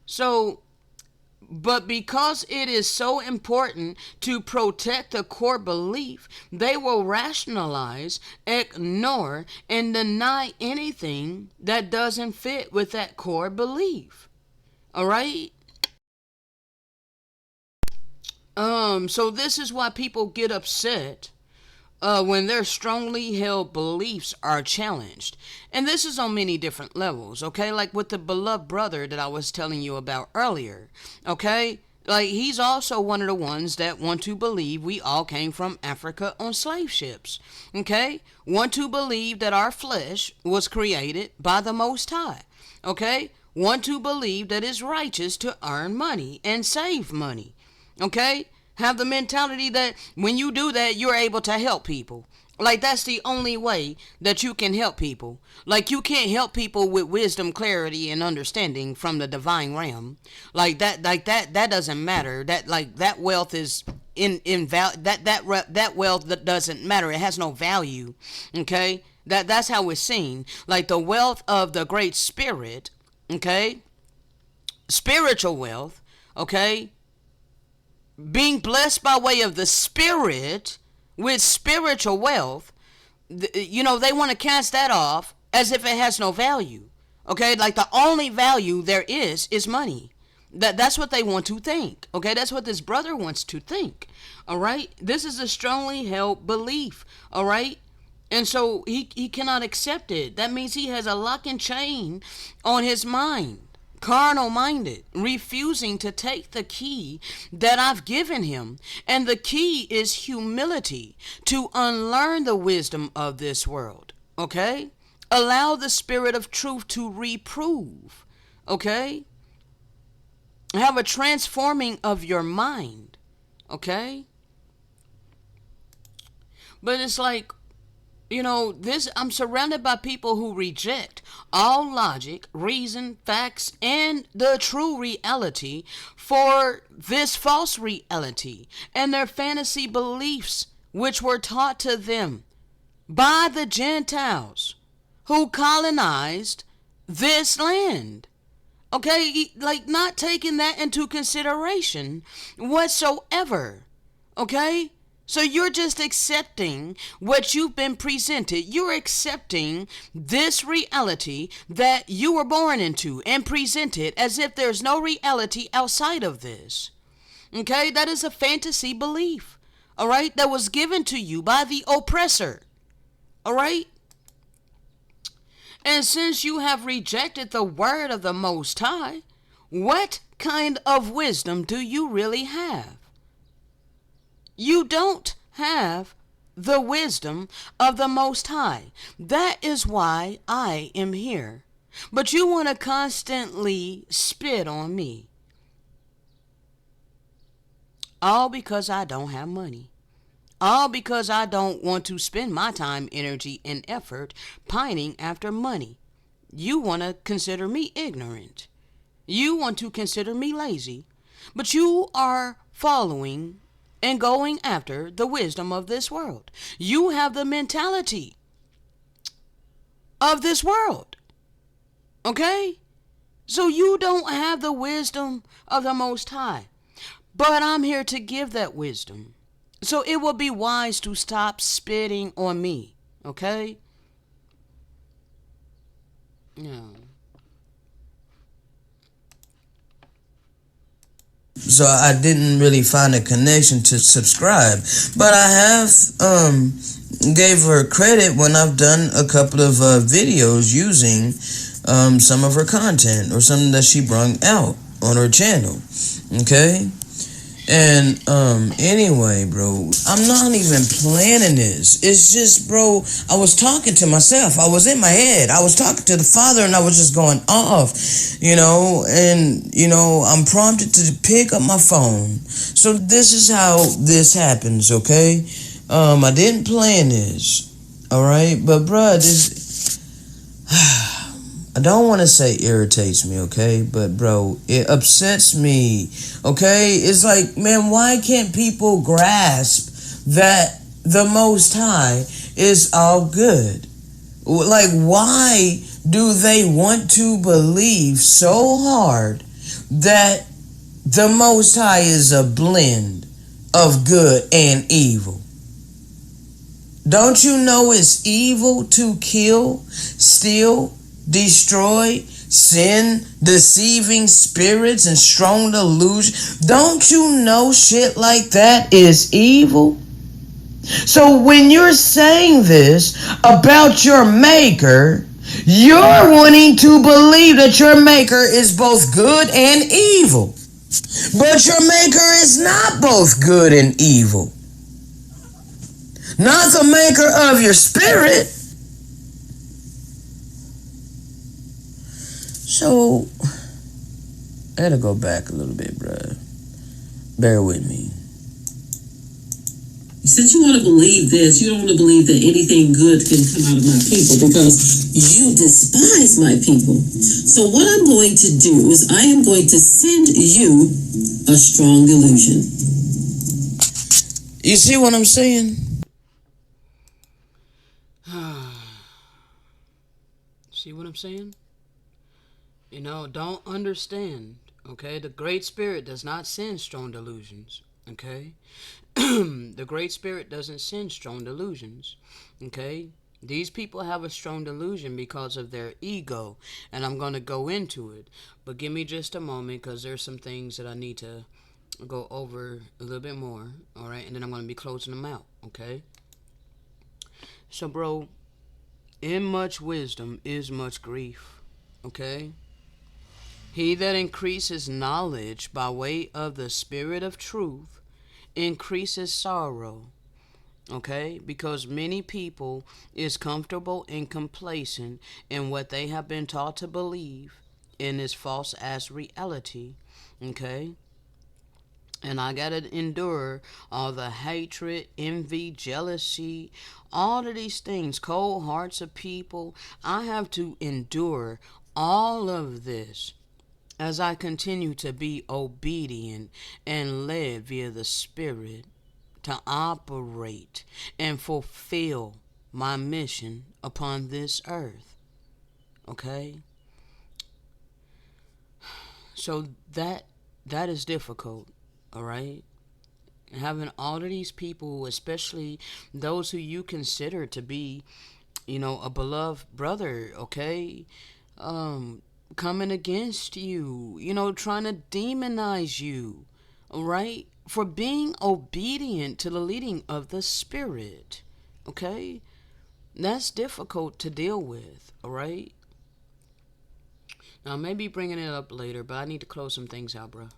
So, but because it is so important to protect the core belief, they will rationalize, ignore, and deny anything that doesn't fit with that core belief. All right? So this is why people get upset when their strongly held beliefs are challenged. And this is on many different levels, okay? Like with the beloved brother that I was telling you about earlier, okay? Like, he's also one of the ones that want to believe we all came from Africa on slave ships, okay? Want to believe that our flesh was created by the Most High, okay? Want to believe that it's righteous to earn money and save money, okay? Have the mentality that when you do that, you're able to help people. Like, that's the only way that you can help people. Like, you can't help people with wisdom, clarity, and understanding from the divine realm. That doesn't matter. That wealth is that wealth that doesn't matter. It has no value. Okay? That's how it's seen. Like the wealth of the great spirit, okay? Spiritual wealth, okay? Being blessed by way of the spirit with spiritual wealth, they want to cast that off as if it has no value. Okay? Like the only value there is money. That's what they want to think. Okay? That's what this brother wants to think. All right? This is a strongly held belief. All right? And so he cannot accept it. That means he has a lock and chain on his mind. Carnal minded, refusing to take the key that I've given him. And the key is humility, to unlearn the wisdom of this world. Okay? Allow the spirit of truth to reprove. Okay? Have a transforming of your mind. Okay? But it's like, I'm surrounded by people who reject all logic, reason, facts, and the true reality for this false reality and their fantasy beliefs, which were taught to them by the Gentiles who colonized this land. Okay, like not taking that into consideration whatsoever. Okay? So you're just accepting what you've been presented. You're accepting this reality that you were born into and presented as if there's no reality outside of this. Okay? That is a fantasy belief. All right? That was given to you by the oppressor. All right? And since you have rejected the word of the Most High, what kind of wisdom do you really have? You don't have the wisdom of the Most High. That is why I am here. But you want to constantly spit on me. All because I don't have money. All because I don't want to spend my time, energy, and effort pining after money. You want to consider me ignorant. You want to consider me lazy. But you are following and going after the wisdom of this world. You have the mentality of this world. Okay? So you don't have the wisdom of the Most High. But I'm here to give that wisdom. So it will be wise to stop spitting on me. Okay? Yeah. So I didn't really find a connection to subscribe, but I have gave her credit when I've done a couple of videos using some of her content or something that she brought out on her channel. Okay? And anyway, bro, I'm not even planning this. It's just, bro, I was talking to myself. I was in my head. I was talking to the Father and I was just going off, and I'm prompted to pick up my phone. So this is how this happens, okay? I didn't plan this, all right? But bro, this I don't want to say irritates me, okay? But, bro, it upsets me, okay? It's like, man, why can't people grasp that the Most High is all good? Like, why do they want to believe so hard that the Most High is a blend of good and evil? Don't you know it's evil to kill, steal, destroy, sin, deceiving spirits, and strong delusion? Don't you know shit like that is evil? So when you're saying this about your maker, you're wanting to believe that your maker is both good and evil. But your maker is not both good and evil. Not the maker of your spirit. So, I gotta go back a little bit, bruh. Bear with me. Since you want to believe this, you don't want to believe that anything good can come out of my people because you despise my people. So what I'm going to do is I am going to send you a strong delusion. You see what I'm saying? See what I'm saying? Don't understand, okay? The Great Spirit does not send strong delusions, okay? The Great Spirit doesn't send strong delusions, okay? These people have a strong delusion because of their ego, and I'm going to go into it. But give me just a moment because there's some things that I need to go over a little bit more, all right? And then I'm going to be closing them out, okay? So, bro, in much wisdom is much grief, okay? He that increases knowledge by way of the Spirit of truth increases sorrow, okay? Because many people is comfortable and complacent in what they have been taught to believe and is false as reality, okay? And I gotta endure all the hatred, envy, jealousy, all of these things, cold hearts of people. I have to endure all of this as I continue to be obedient and led via the Spirit to operate and fulfill my mission upon this earth. Okay? So that is difficult, all right? Having all of these people, especially those who you consider to be, a beloved brother, okay, coming against you, trying to demonize you, all right, for being obedient to the leading of the Spirit, okay? That's difficult to deal with, all right? Now, I may be bringing it up later, but I need to close some things out, bro.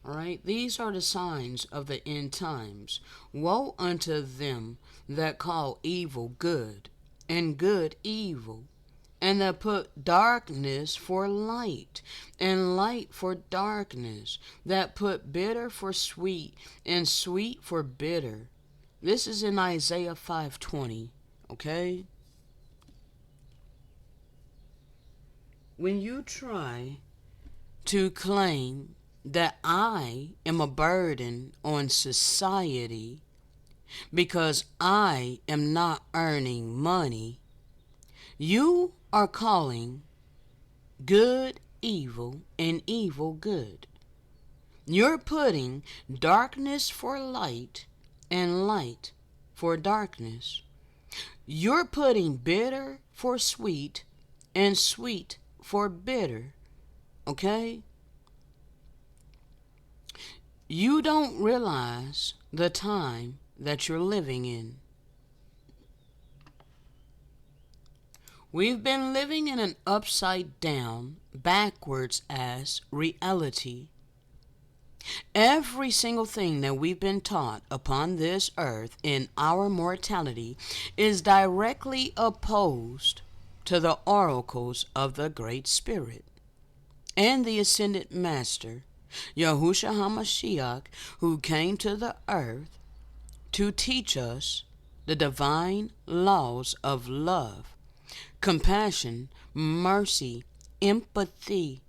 All right, these are the signs of the end times. Woe unto them that call evil good, and good evil, and that put darkness for light, and light for darkness, that put bitter for sweet, and sweet for bitter. This is in Isaiah 5:20, okay? When you try to claim that I am a burden on society because I am not earning money, you are calling good evil and evil good. You're putting darkness for light and light for darkness. You're putting bitter for sweet and sweet for bitter, okay? You don't realize the time that you're living in. We've been living in an upside down, backwards ass reality. Every single thing that we've been taught upon this earth in our mortality is directly opposed to the oracles of the Great Spirit and the Ascended Master, Yahushua HaMashiach, who came to the earth to teach us the divine laws of love, compassion, mercy, empathy,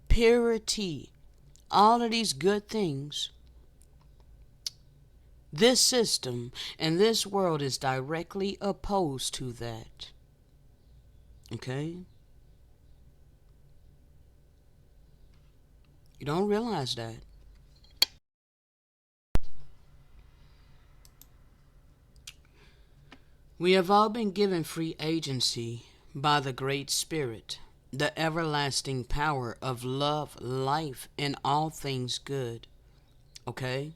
purity, all of these good things. This system and this world is directly opposed to that. Okay? You don't realize that. We have all been given free agency by the Great Spirit, the everlasting power of love, life, and all things good. Okay?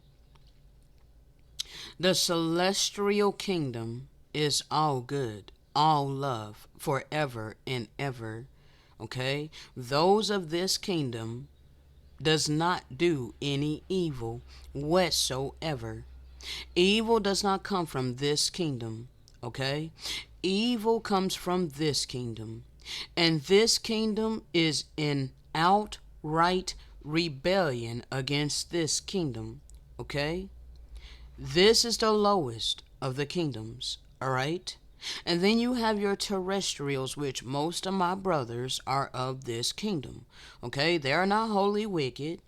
The celestial kingdom is all good, all love, forever and ever. Okay? Those of this kingdom does not do any evil whatsoever. Evil does not come from this kingdom, okay? Evil comes from this kingdom. And this kingdom is in outright rebellion against this kingdom, okay? This is the lowest of the kingdoms, all right? And then you have your terrestrials, which most of my brothers are of this kingdom. Okay? They're not wholly wicked.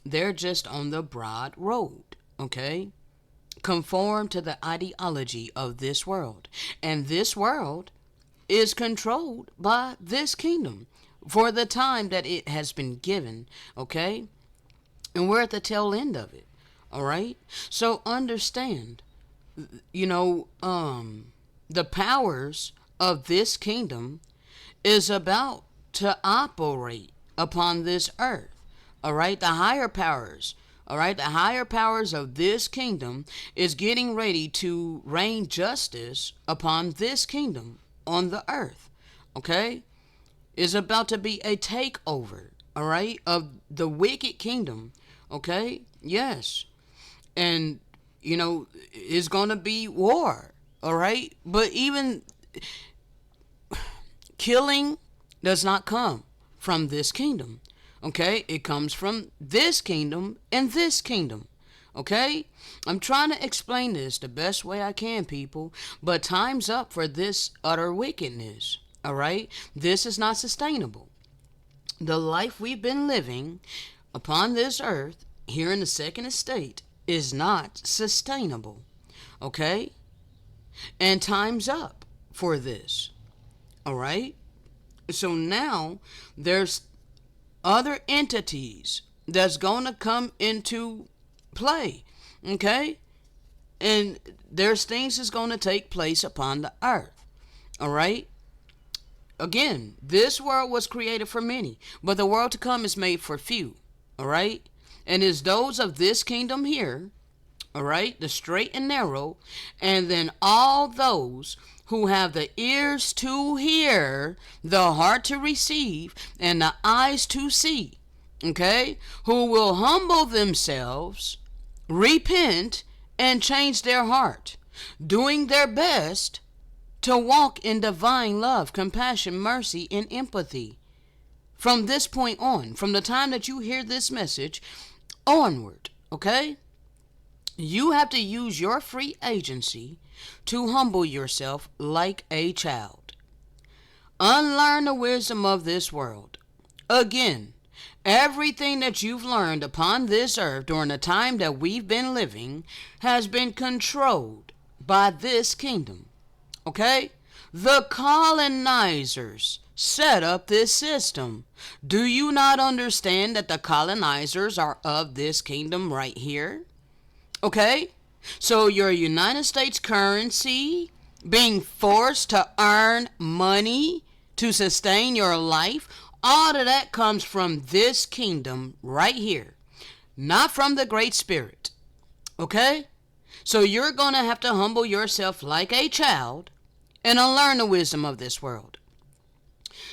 They're just on the broad road. Okay? Conform to the ideology of this world. And this world is controlled by this kingdom for the time that it has been given. Okay? And we're at the tail end of it. All right? So understand, the powers of this kingdom is about to operate upon this earth. All right, the higher powers. All right, the higher powers of this kingdom is getting ready to rain justice upon this kingdom on the earth. Okay, is about to be a takeover. All right, of the wicked kingdom. Okay, yes, and is going to be war. All right, but even killing does not come from this kingdom. Okay, it comes from this kingdom and this kingdom. Okay, I'm trying to explain this the best way I can, people, but time's up for this utter wickedness. All right, this is not sustainable. The life we've been living upon this earth here in the second estate is not sustainable. Okay, and time's up for this. All right, so now there's other entities that's going to come into play. Okay? And there's things that's going to take place upon the earth. All right? Again, this world was created for many, but the world to come is made for few. All right? And it's those of this kingdom here, all right, the straight and narrow, and then all those who have the ears to hear, the heart to receive, and the eyes to see, okay, who will humble themselves, repent, and change their heart, doing their best to walk in divine love, compassion, mercy, and empathy. From this point on, from the time that you hear this message onward, okay? You have to use your free agency to humble yourself like a child. Unlearn the wisdom of this world. Again, everything that you've learned upon this earth during the time that we've been living has been controlled by this kingdom. Okay? The colonizers set up this system. Do you not understand that the colonizers are of this kingdom right here? Okay? So your United States currency being forced to earn money to sustain your life, all of that comes from this kingdom right here, not from the Great Spirit. Okay? So you're going to have to humble yourself like a child and unlearn the wisdom of this world.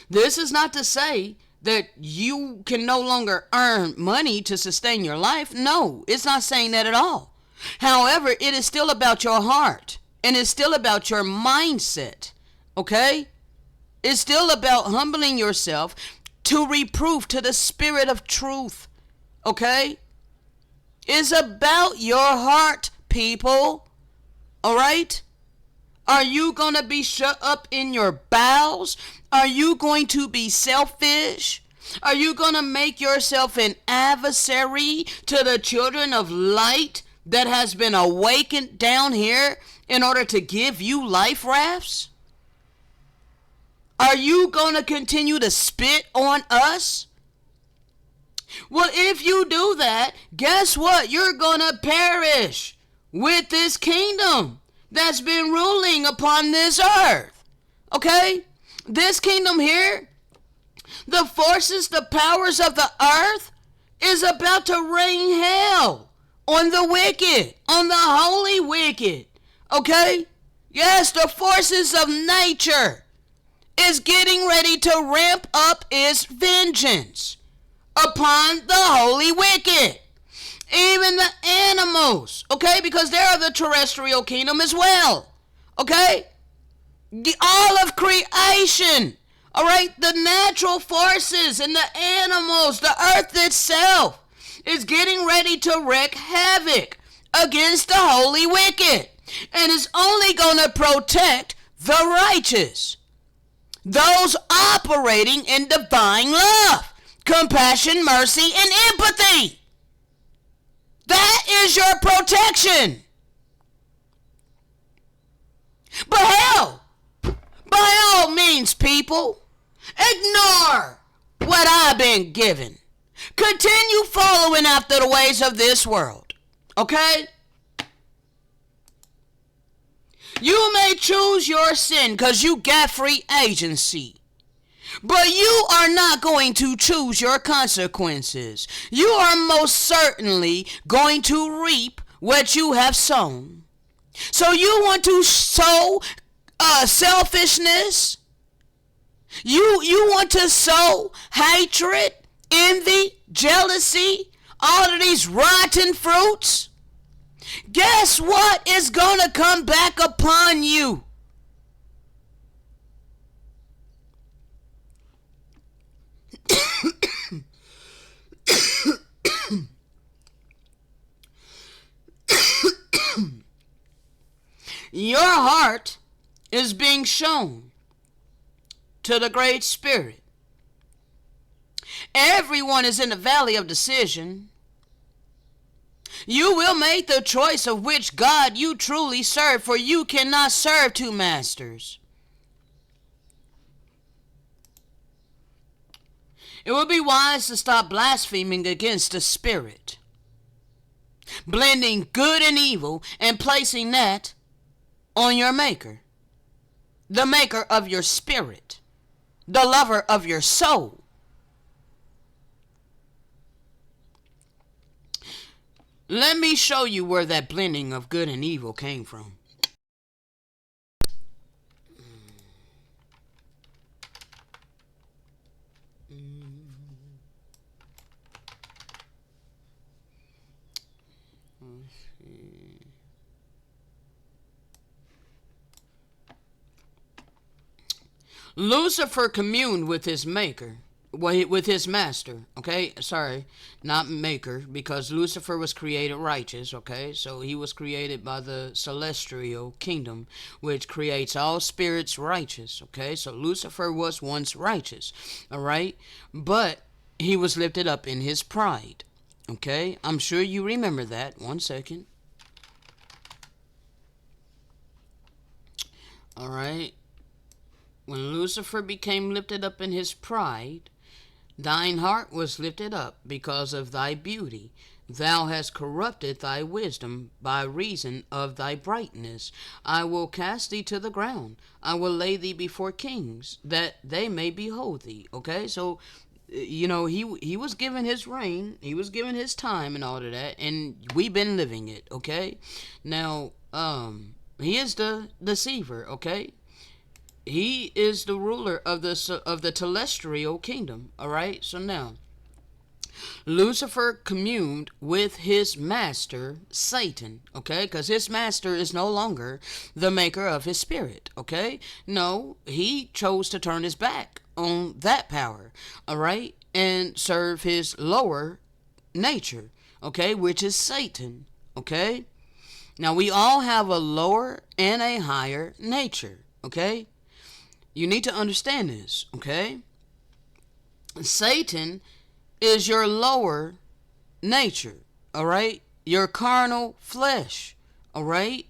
This is not to say that you can no longer earn money to sustain your life. No, it's not saying that at all. However, it is still about your heart, and it's still about your mindset. Okay? It's still about humbling yourself to reproof to the spirit of truth. Okay? It's about your heart, people. All right? Are you going to be shut up in your bowels? Are you going to be selfish? Are you going to make yourself an adversary to the children of light that has been awakened down here in order to give you life rafts? Are you going to continue to spit on us? Well, if you do that, guess what? You're going to perish with this kingdom that's been ruling upon this earth. Okay? This kingdom here, the forces, the powers of the earth is about to rain hell on the wicked, on the holy wicked. Okay? Yes, the forces of nature is getting ready to ramp up its vengeance upon the holy wicked. Even the animals, okay? Because they're the terrestrial kingdom as well, okay? All of creation, all right? The natural forces and the animals, the earth itself is getting ready to wreak havoc against the holy wicked. And is only going to protect the righteous. Those operating in divine love, compassion, mercy, and empathy. That is your protection. But hell, by all means, people, ignore what I've been given. Continue following after the ways of this world. Okay? You may choose your sin because you got free agency. But you are not going to choose your consequences. You are most certainly going to reap what you have sown. So you want to sow selfishness? You want to sow hatred, envy, jealousy, all of these rotten fruits? Guess what is going to come back upon you? Your heart is being shown to the Great Spirit. Everyone is in the valley of decision. You will make the choice of which God you truly serve, for you cannot serve two masters. It would be wise to stop blaspheming against the Spirit. blending good and evil and placing that on your maker, the maker of your spirit, the lover of your soul. Let me show you where that blending of good and evil came from. Lucifer communed with his maker, with his master, okay? Sorry, not maker, because Lucifer was created righteous, okay? So he was created by the celestial kingdom, which creates all spirits righteous, okay? So Lucifer was once righteous, all right? But he was lifted up in his pride, okay? I'm sure you remember that. One second. All right. When Lucifer became lifted up in his pride, thine heart was lifted up because of thy beauty. Thou hast corrupted thy wisdom by reason of thy brightness. I will cast thee to the ground. I will lay thee before kings, that they may behold thee. Okay, so you know, he was given his reign, he was given his time and all of that, and we've been living it. Okay, now he is the deceiver. Okay. He is the ruler of the celestial kingdom. All right. So now, Lucifer communed with his master Satan. Okay, because his master is no longer the maker of his spirit. Okay, no, he chose to turn his back on that power. All right, and serve his lower nature. Okay, which is Satan. Okay. Now we all have a lower and a higher nature. Okay. You need to understand this, okay? Satan is your lower nature, all right? Your carnal flesh, all right?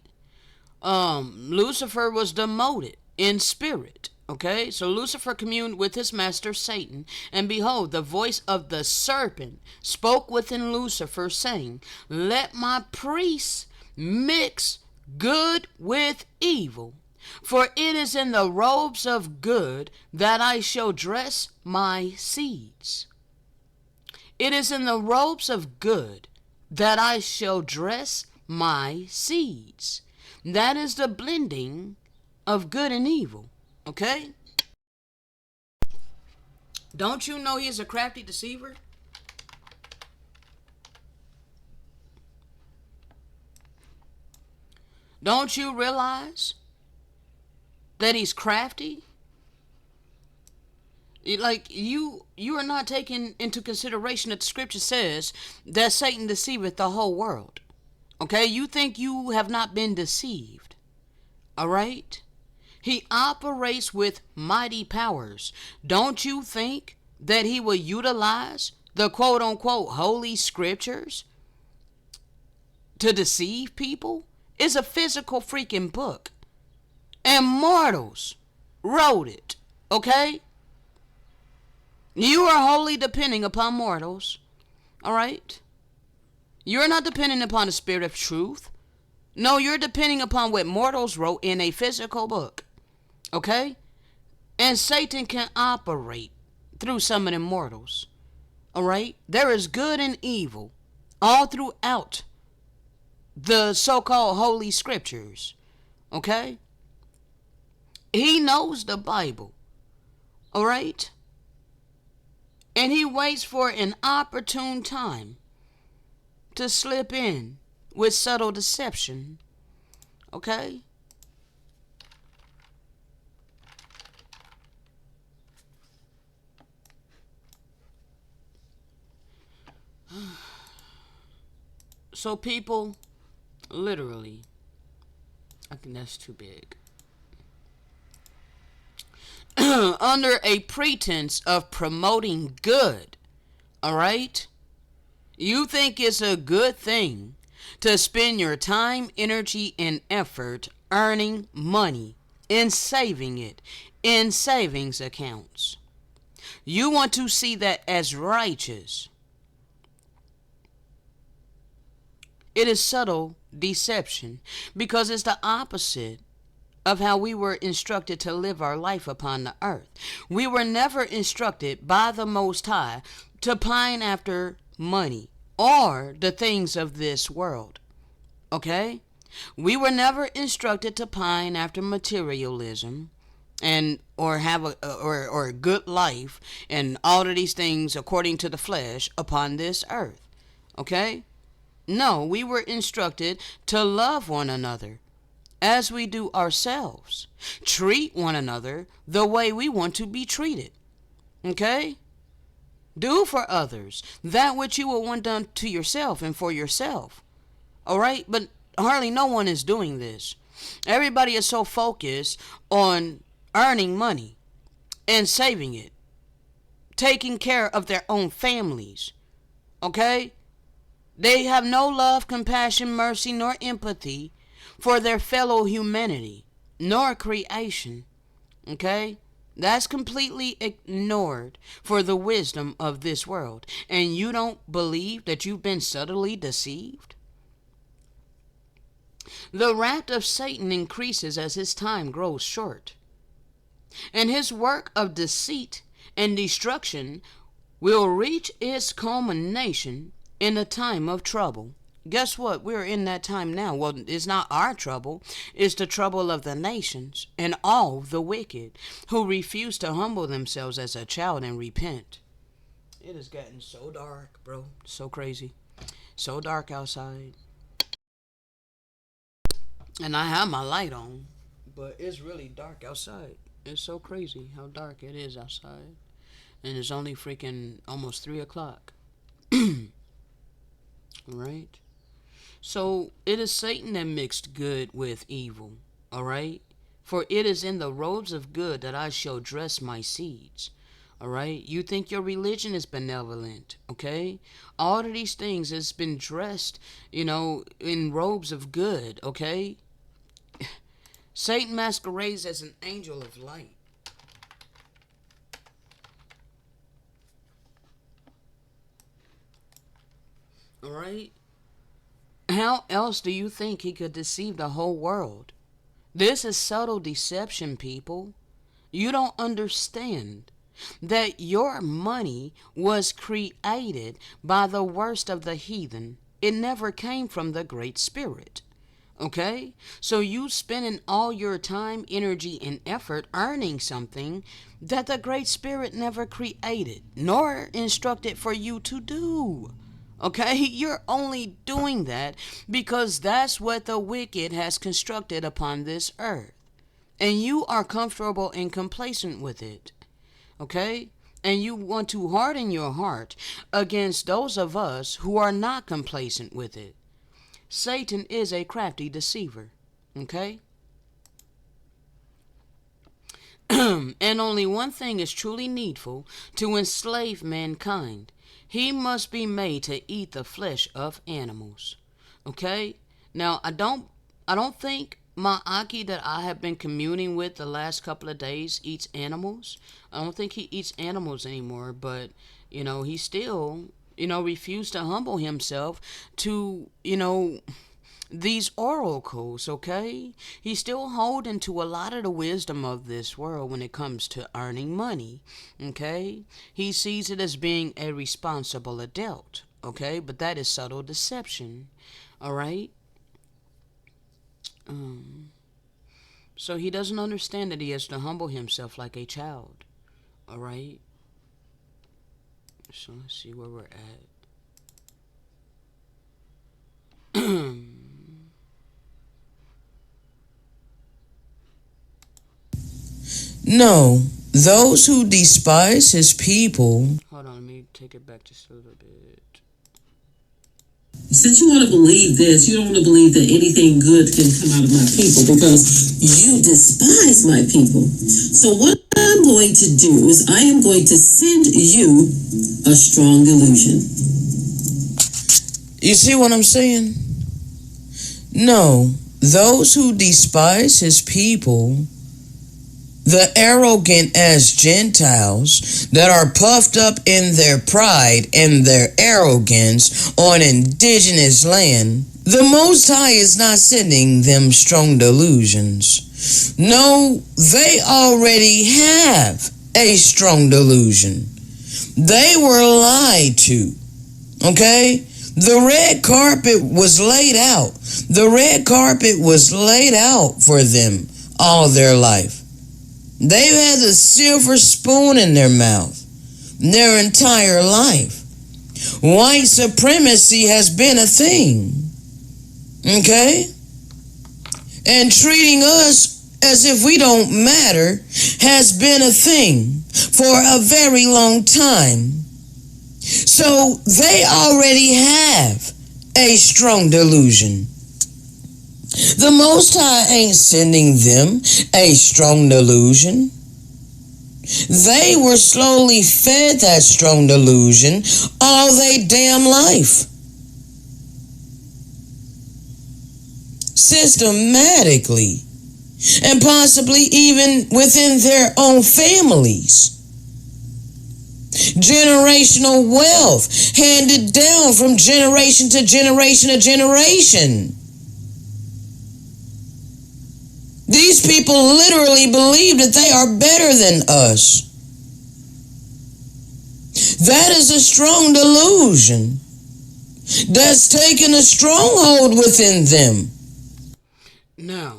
Lucifer was demoted in spirit, okay? So Lucifer communed with his master Satan, and behold, the voice of the serpent spoke within Lucifer, saying, let my priests mix good with evil. For it is in the robes of good that I shall dress my seeds. It is in the robes of good that I shall dress my seeds. That is the blending of good and evil. Okay? Don't you know he is a crafty deceiver? Don't you realize that he's crafty? Like, you are not taking into consideration that the scripture says that Satan deceiveth the whole world. Okay, you think you have not been deceived. All right? He operates with mighty powers. Don't you think that he will utilize the quote unquote holy scriptures to deceive people? It's a physical freaking book. And mortals wrote it, okay? You are wholly depending upon mortals, all right? You're not depending upon the spirit of truth. No, you're depending upon what mortals wrote in a physical book, okay? And Satan can operate through some of them mortals, all right? There is good and evil all throughout the so-called holy scriptures, okay? He knows the Bible, all right? And he waits for an opportune time to slip in with subtle deception, okay? So people, literally, I think that's too big. Under a pretense of promoting good, all right? You think it's a good thing to spend your time, energy, and effort earning money and saving it in savings accounts. You want to see that as righteous. It is subtle deception because it's the opposite of how we were instructed to live our life upon the earth. We were never instructed by the Most High to pine after money or the things of this world. Okay? We were never instructed to pine after materialism and or have a good life and all of these things according to the flesh upon this earth. Okay? No, we were instructed to love one another as we do ourselves. Treat one another the way we want to be treated. Okay? Do for others that which you will want done to yourself and for yourself. Alright? But hardly no one is doing this. Everybody is so focused on earning money and saving it. Taking care of their own families. Okay? They have no love, compassion, mercy, nor empathy for their fellow humanity, nor creation. Okay? That's completely ignored for the wisdom of this world. And you don't believe that you've been subtly deceived? The wrath of Satan increases as his time grows short. And his work of deceit and destruction will reach its culmination in a time of trouble. Guess what? We're in that time now. Well, it's not our trouble. It's the trouble of the nations and all the wicked who refuse to humble themselves as a child and repent. It has gotten so dark, bro. So crazy. So dark outside. And I have my light on, but it's really dark outside. It's so crazy how dark it is outside. And it's only freaking almost 3 o'clock. Right? So it is Satan that mixed good with evil. Alright? For it is in the robes of good that I shall dress my seeds. Alright? You think your religion is benevolent. Okay? All of these things has been dressed, in robes of good. Okay? Satan masquerades as an angel of light. Alright? How else do you think he could deceive the whole world? This is subtle deception, people. You don't understand that your money was created by the worst of the heathen. It never came from the Great Spirit. Okay? So you spending all your time, energy, and effort earning something that the Great Spirit never created, nor instructed for you to do. Okay? You're only doing that because that's what the wicked has constructed upon this earth. And you are comfortable and complacent with it. Okay? And you want to harden your heart against those of us who are not complacent with it. Satan is a crafty deceiver. Okay? And only one thing is truly needful to enslave mankind. He must be made to eat the flesh of animals. Okay? Now, I don't think my Aki that I have been communing with the last couple of days eats animals. I don't think he eats animals anymore, but, he still, refused to humble himself to, these oracles, okay? He's still holding to a lot of the wisdom of this world when it comes to earning money, okay? He sees it as being a responsible adult, okay? But that is subtle deception, all right? So he doesn't understand that he has to humble himself like a child, all right? So let's see where we're at. No, those who despise his people. Hold on, let me take it back just a little bit. Since you want to believe this, you don't want to believe that anything good can come out of my people because you despise my people. So what I'm going to do is I am going to send you a strong delusion. You see what I'm saying? No, those who despise his people, the arrogant as Gentiles that are puffed up in their pride and their arrogance on indigenous land, The Most High is not sending them strong delusions. No, they already have a strong delusion. They were lied to. Okay? The red carpet was laid out. The red carpet was laid out for them all their life. They've had the silver spoon in their mouth their entire life. White supremacy has been a thing. Okay? And treating us as if we don't matter has been a thing for a very long time. So they already have a strong delusion. The Most High ain't sending them a strong delusion. They were slowly fed that strong delusion all their damn life. Systematically. And possibly even within their own families. Generational wealth handed down from generation to generation to generation. These people literally believe that they are better than us. That is a strong delusion that's taken a stronghold within them. Now,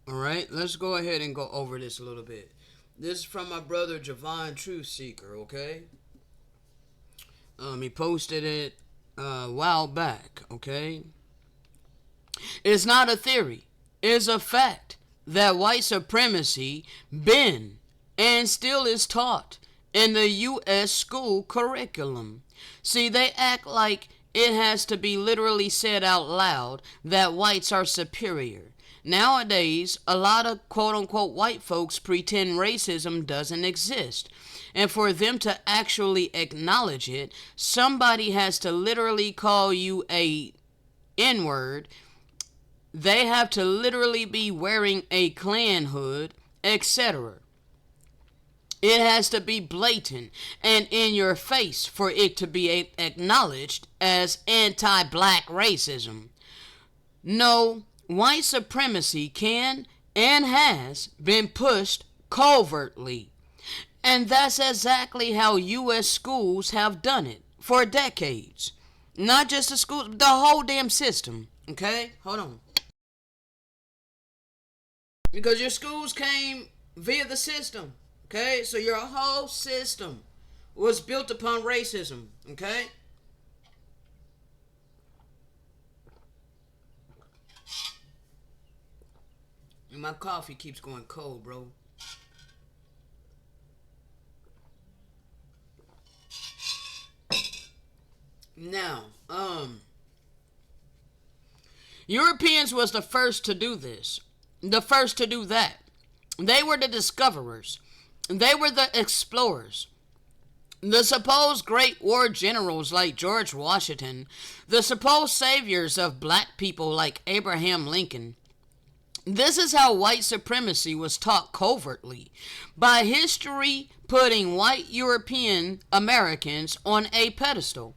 alright, let's go ahead and go over this a little bit. This is from my brother Javon Truth Seeker, okay? He posted it a while back, okay? It's not a theory. It's a fact that white supremacy been and still is taught in the U.S. school curriculum. See, they act like it has to be literally said out loud that whites are superior. Nowadays, a lot of quote-unquote white folks pretend racism doesn't exist. And for them to actually acknowledge it, somebody has to literally call you a N-word. They have to literally be wearing a Klan hood, etc. It has to be blatant and in your face for it to be acknowledged as anti-black racism. No, white supremacy can and has been pushed covertly. And that's exactly how U.S. schools have done it for decades. Not just the schools, the whole damn system. Okay? Hold on. Because your schools came via the system. Okay? So your whole system was built upon racism. Okay? And my coffee keeps going cold, bro. Now, Europeans was the first to do this. The first to do that. They were the discoverers. They were the explorers. The supposed great war generals like George Washington. The supposed saviors of black people like Abraham Lincoln. This is how white supremacy was taught covertly, by history putting white European Americans on a pedestal,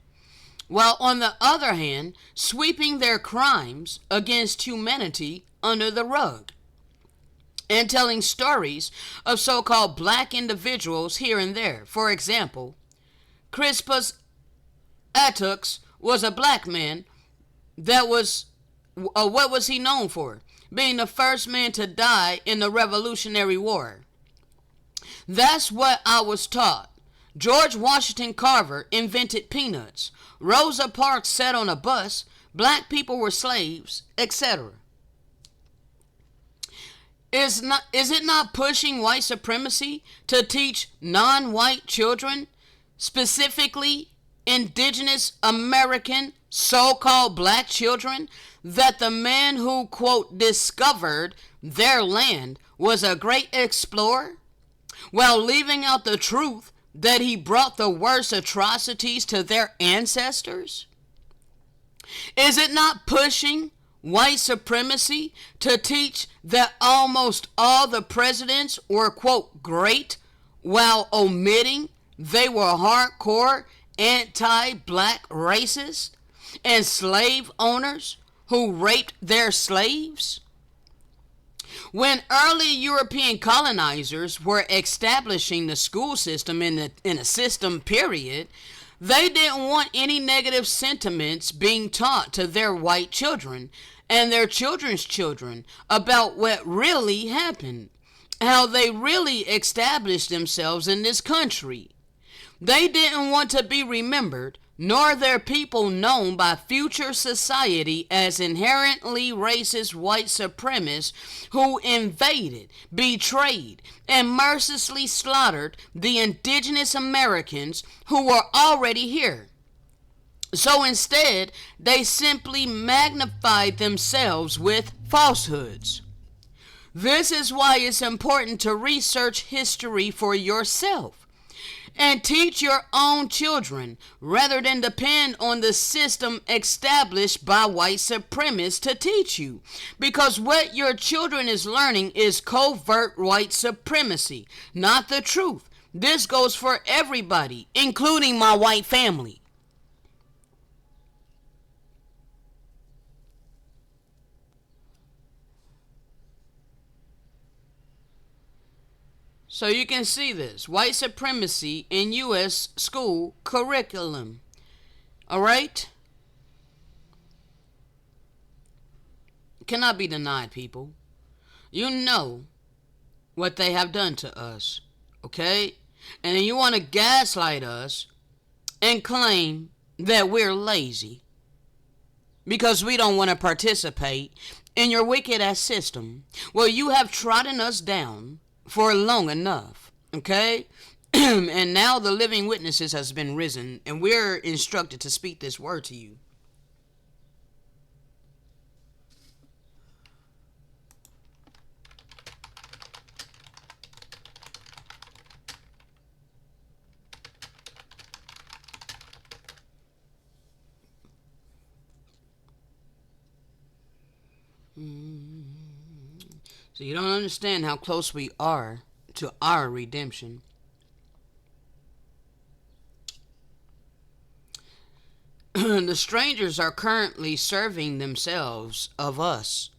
while on the other hand, sweeping their crimes against humanity under the rug, and telling stories of so-called black individuals here and there. For example, Crispus Attucks was a black man that was, what was he known for? Being the first man to die in the Revolutionary War. That's what I was taught. George Washington Carver invented peanuts. Rosa Parks sat on a bus. Black people were slaves, etc. Is it not pushing white supremacy to teach non-white children, specifically indigenous American so-called black children, that the man who, quote, discovered their land was a great explorer, while leaving out the truth that he brought the worst atrocities to their ancestors? Is it not pushing white supremacy to teach that almost all the presidents were, quote, great, while omitting they were hardcore anti-black racists? and slave owners who raped their slaves? When early European colonizers were establishing the school system in a system period, they didn't want any negative sentiments being taught to their white children and their children's children about what really happened, how they really established themselves in this country. They didn't want to be remembered, nor their people known by future society as inherently racist white supremacists who invaded, betrayed, and mercilessly slaughtered the indigenous Americans who were already here. So instead, they simply magnified themselves with falsehoods. This is why it's important to research history for yourself and teach your own children rather than depend on the system established by white supremacists to teach you. Because what your children is learning is covert white supremacy, not the truth. This goes for everybody, including my white family. So you can see this white supremacy in U.S. school curriculum. All right? Cannot be denied, people. You know what they have done to us. Okay? And then you want to gaslight us and claim that we're lazy because we don't want to participate in your wicked ass system. Well, you have trodden us down for long enough, okay? And now the living witnesses has been risen, and we're instructed to speak this word to you. So you don't understand how close we are to our redemption. The strangers are currently serving themselves of us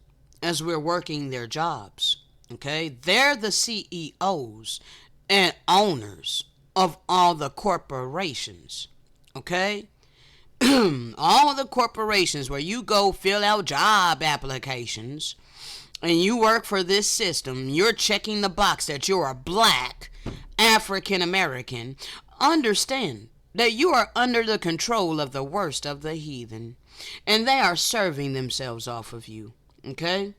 as we're working their jobs. Okay? They're the CEOs and owners of all the corporations. Okay? All the corporations where you go fill out job applications and you work for this system, you're checking the box that you're a black African American. Understand that you are under the control of the worst of the heathen, and they are serving themselves off of you. Okay?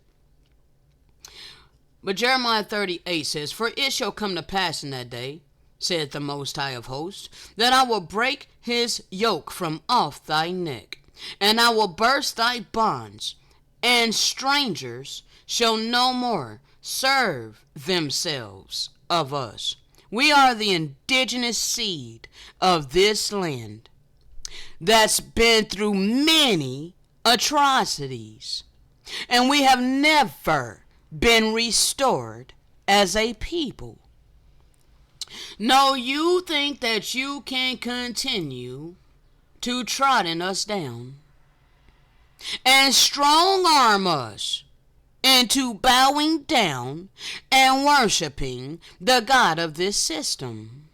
But Jeremiah 38 says, "For it shall come to pass in that day, saith the Most High of Hosts, that I will break his yoke from off thy neck, and I will burst thy bonds, and strangers shall no more serve themselves of us." We are the indigenous seed of this land that's been through many atrocities, and we have never been restored as a people. No, you think that you can continue to trodden us down and strong arm us into bowing down and worshiping the God of this system.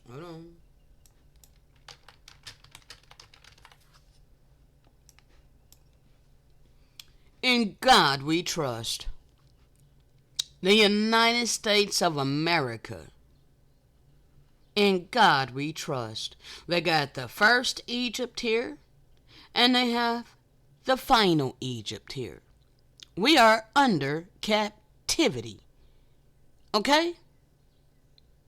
Hold on. In God we trust. The United States of America. In God we trust. They got the first Egypt here, and they have the final Egypt here. We are under captivity. Okay?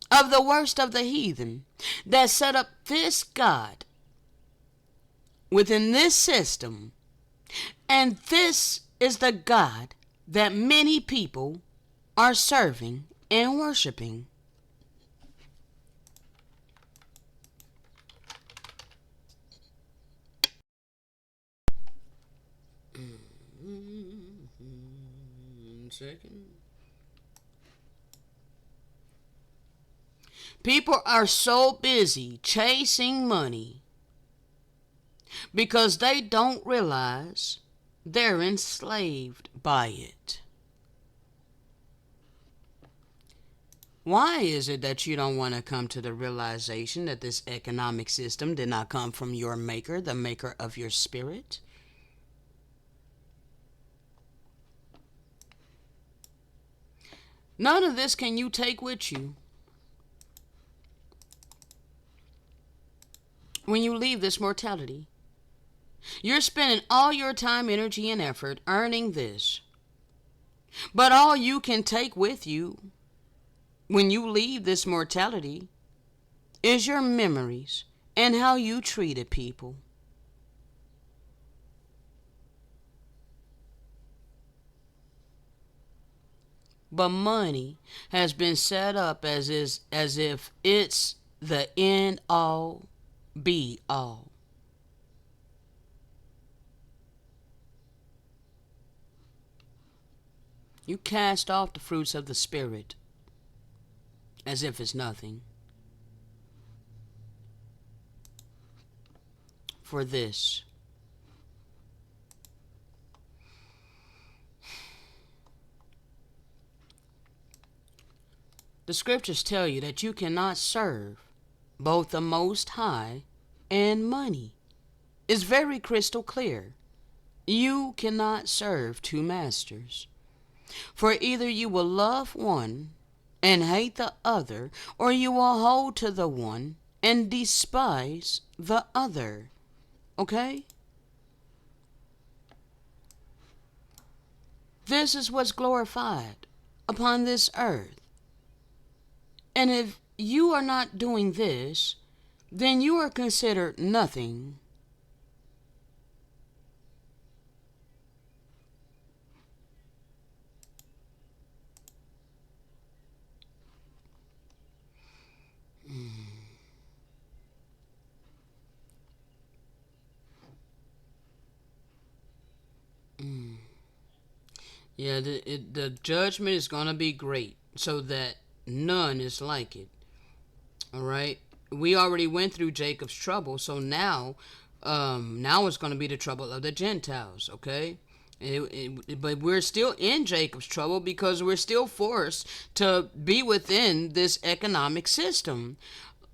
Of the worst of the heathen that set up this God within this system. And this is the God that many people are serving and worshiping. 1 second. People are so busy chasing money because they don't realize they're enslaved by it. Why is it that you don't want to come to the realization that this economic system did not come from your maker, the maker of your spirit? None of this can you take with you when you leave this mortality. You're spending all your time, energy, and effort earning this. But all you can take with you when you leave this mortality is your memories and how you treated people. But money has been set up as if it's the end all be all. You cast off the fruits of the Spirit as if it's nothing. For this. The scriptures tell you that you cannot serve both the Most High and money. It's very crystal clear. You cannot serve two masters. For either you will love one and hate the other, or you will hold to the one and despise the other. Okay? This is what's glorified upon this earth. And if you are not doing this, then you are considered nothing. Yeah, the judgment is going to be great, so that none is like it. All right? We already went through Jacob's trouble, so now it's going to be the trouble of the Gentiles, okay? But we're still in Jacob's trouble because we're still forced to be within this economic system.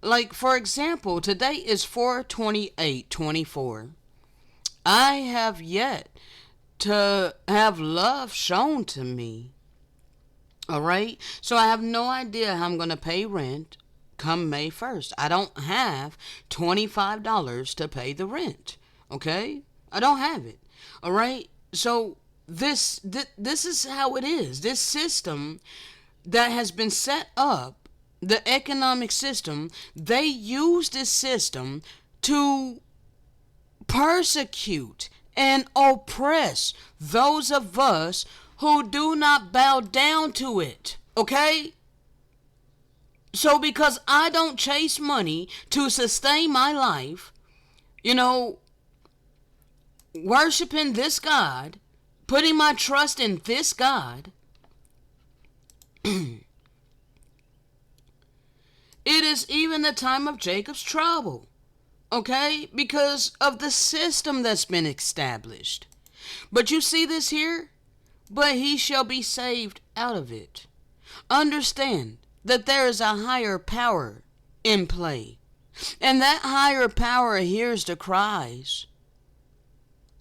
Like, for example, today is 4/28/24. I have yet to have love shown to me. All right? So I have no idea how I'm going to pay rent come May 1st. I don't have $25 to pay the rent. Okay? I don't have it. All right? So this is how it is. This system that has been set up, the economic system, they use this system to persecute and oppress those of us who do not bow down to it. Okay? So because I don't chase money to sustain my life, worshiping this God, putting my trust in this God, it is even the time of Jacob's trouble. Okay? Because of the system that's been established. But you see this here? But he shall be saved out of it. Understand that there is a higher power in play. And that higher power hears the cries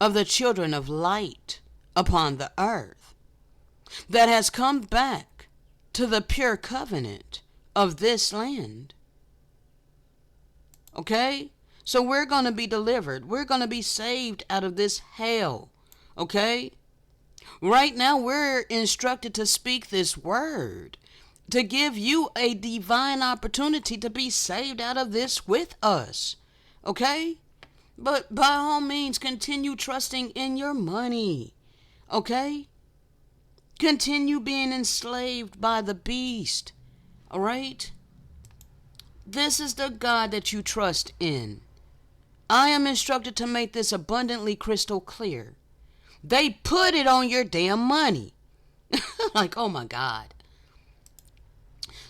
of the children of light upon the earth, that has come back to the pure covenant of this land. Okay? So we're going to be delivered. We're going to be saved out of this hell. Okay? Right now we're instructed to speak this word, to give you a divine opportunity to be saved out of this with us. Okay? But by all means, continue trusting in your money. Okay? Continue being enslaved by the beast. All right? This is the God that you trust in. I am instructed to make this abundantly crystal clear. They put it on your damn money. Like, oh my God.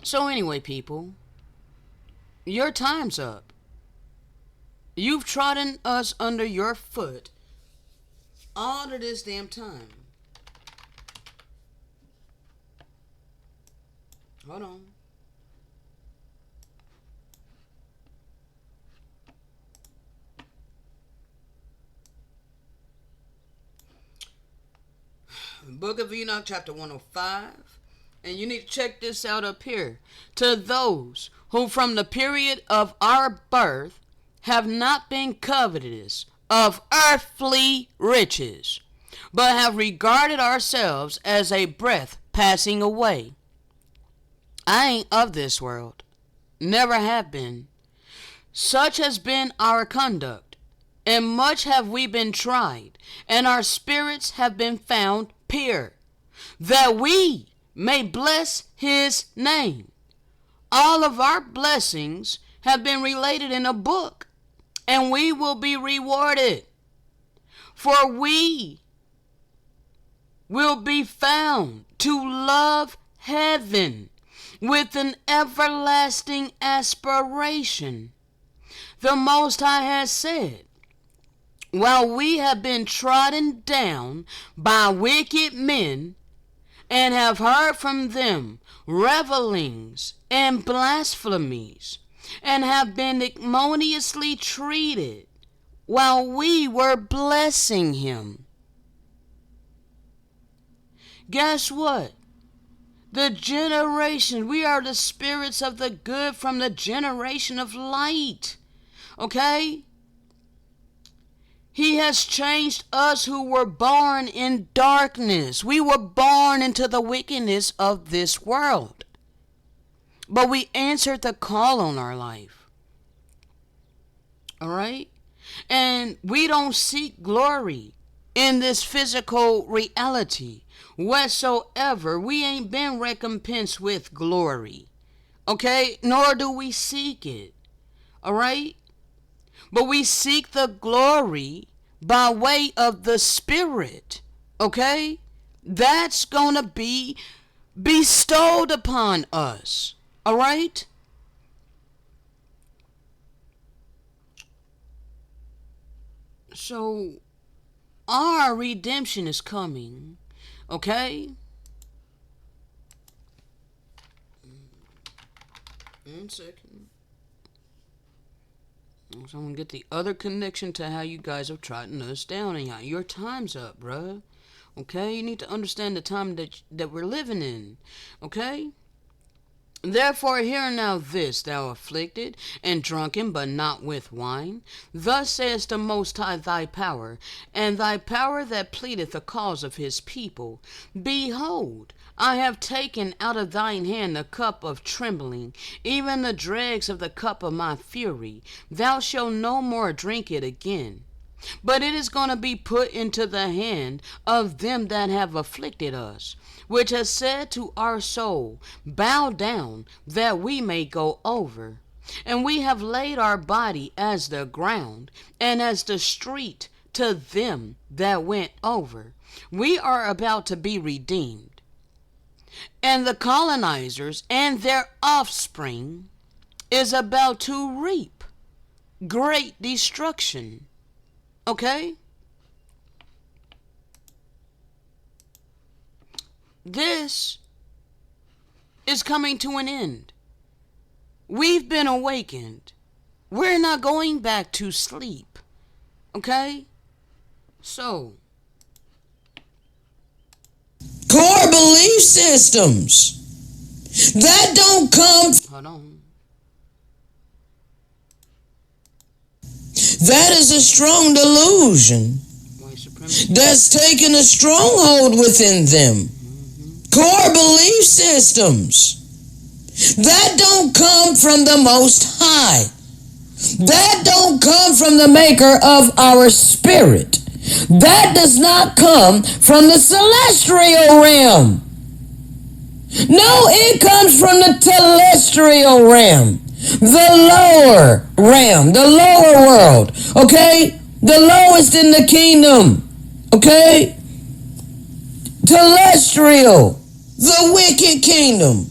So anyway, people, your time's up. You've trodden us under your foot all of this damn time. Hold on. Book of Enoch, chapter 105. And you need to check this out up here. To those who from the period of our birth have not been covetous of earthly riches, but have regarded ourselves as a breath passing away. I ain't of this world, never have been. Such has been our conduct, and much have we been tried, and our spirits have been found pure, that we may bless his name. All of our blessings have been related in a book, and we will be rewarded. For we will be found to love heaven with an everlasting aspiration. The Most High has said, while we have been trodden down by wicked men, and have heard from them revelings and blasphemies, and have been ignominiously treated while we were blessing him. Guess what? The generation, we are the spirits of the good from the generation of light. Okay? He has changed us who were born in darkness. We were born into the wickedness of this world. But we answered the call on our life. All right? And we don't seek glory in this physical reality whatsoever. We ain't been recompensed with glory. Okay? Nor do we seek it. All right? But we seek the glory by way of the Spirit. Okay? That's going to be bestowed upon us. All right? So, our redemption is coming. Okay? One second. So I'm going to get the other connection to how you guys have trodden us down. And your time's up, bruh. Okay? You need to understand the time that we're living in. Okay? Therefore hear now this, thou afflicted, and drunken, but not with wine. Thus says the Most High thy power, and thy power that pleadeth the cause of his people. Behold, I have taken out of thine hand the cup of trembling, even the dregs of the cup of my fury. Thou shalt no more drink it again. But it is going to be put into the hand of them that have afflicted us, which has said to our soul, bow down, that we may go over. And we have laid our body as the ground, and as the street to them that went over. We are about to be redeemed. And the colonizers and their offspring is about to reap great destruction. Okay? This is coming to an end. We've been awakened. We're not going back to sleep. Okay? So, Core belief systems that don't come. hold on. That is a strong delusion White supremacy. that's taken a stronghold within them. Core belief systems that don't come from the Most High. That don't come from the maker of our spirit. That does not come from the celestial realm. No, it comes from the telestial realm. The lower realm, the lower world, okay? The lowest in the kingdom, okay? Telestial, The wicked kingdom.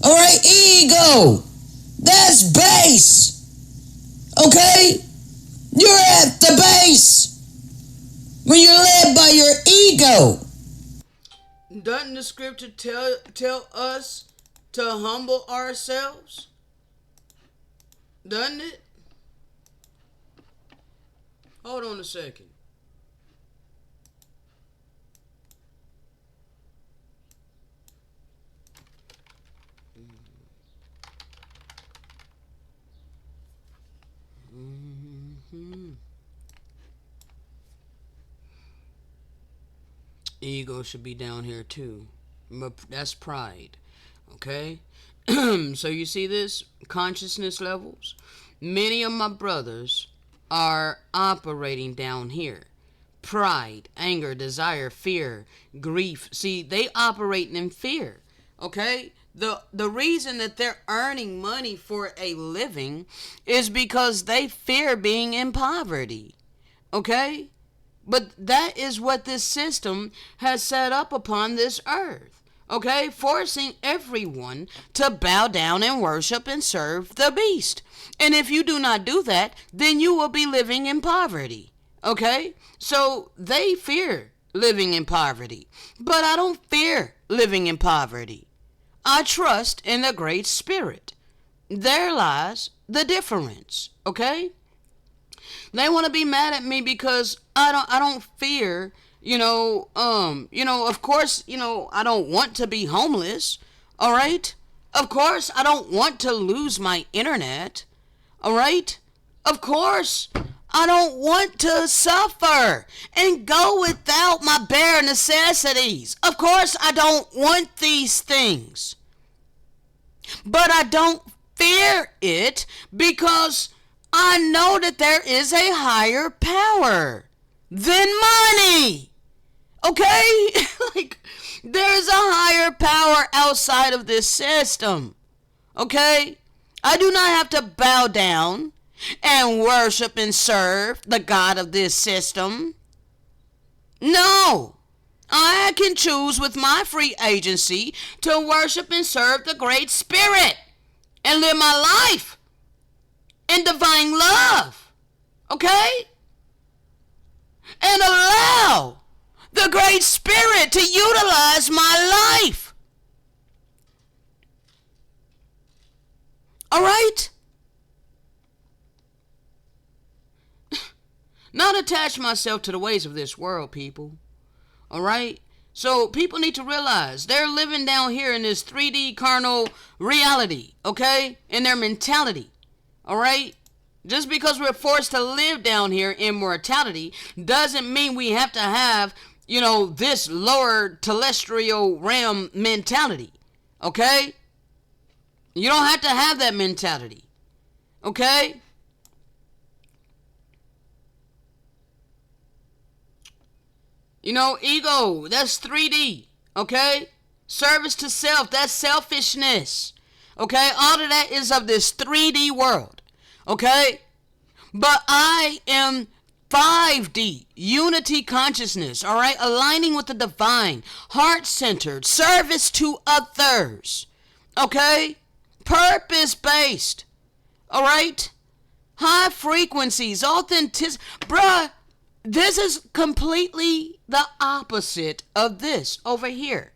Alright, ego. That's base. Okay? You're at the base when you're led by your ego. Doesn't the scripture tell us to humble ourselves? Doesn't it? Hold on a second. Ego should be down here too. But that's pride. Okay? So you see this? Consciousness levels. Many of my brothers are operating down here. Pride, anger, desire, fear, grief. See, they operating in fear. Okay? The reason that they're earning money for a living is because they fear being in poverty. Okay? But that is what this system has set up upon this earth. Okay? Forcing everyone to bow down and worship and serve the beast. And if you do not do that, then you will be living in poverty. Okay? So they fear living in poverty. But I don't fear living in poverty. I trust in the Great Spirit. There lies the difference. Okay? They want to be mad at me because I don't fear, of course, I don't want to be homeless. All right? Of course, I don't want to lose my internet. All right? Of course, I don't want to suffer and go without my bare necessities. Of course, I don't want these things. But I don't fear it because I know that there is a higher power than money. Okay? Like, there's a higher power outside of this system. Okay? I do not have to bow down and worship and serve the God of this system. No. I can choose with my free agency to worship and serve the Great Spirit and live my life in divine love. Okay? And allow the Great Spirit to utilize my life. All right? Not attach myself to the ways of this world, people. All right? So people need to realize they're living down here in this 3D carnal reality, okay? In their mentality. All right? Just because we're forced to live down here in mortality doesn't mean we have to have, this lower terrestrial realm mentality. Okay? You don't have to have that mentality. Okay? Ego, that's 3D. Okay? Service to self, that's selfishness. Okay? All of that is of this 3D world. Okay? But I am 5D, unity consciousness, all right? Aligning with the divine, heart-centered, service to others, okay? Purpose-based, all right? High frequencies, authenticity. Bruh, this is completely the opposite of this over here,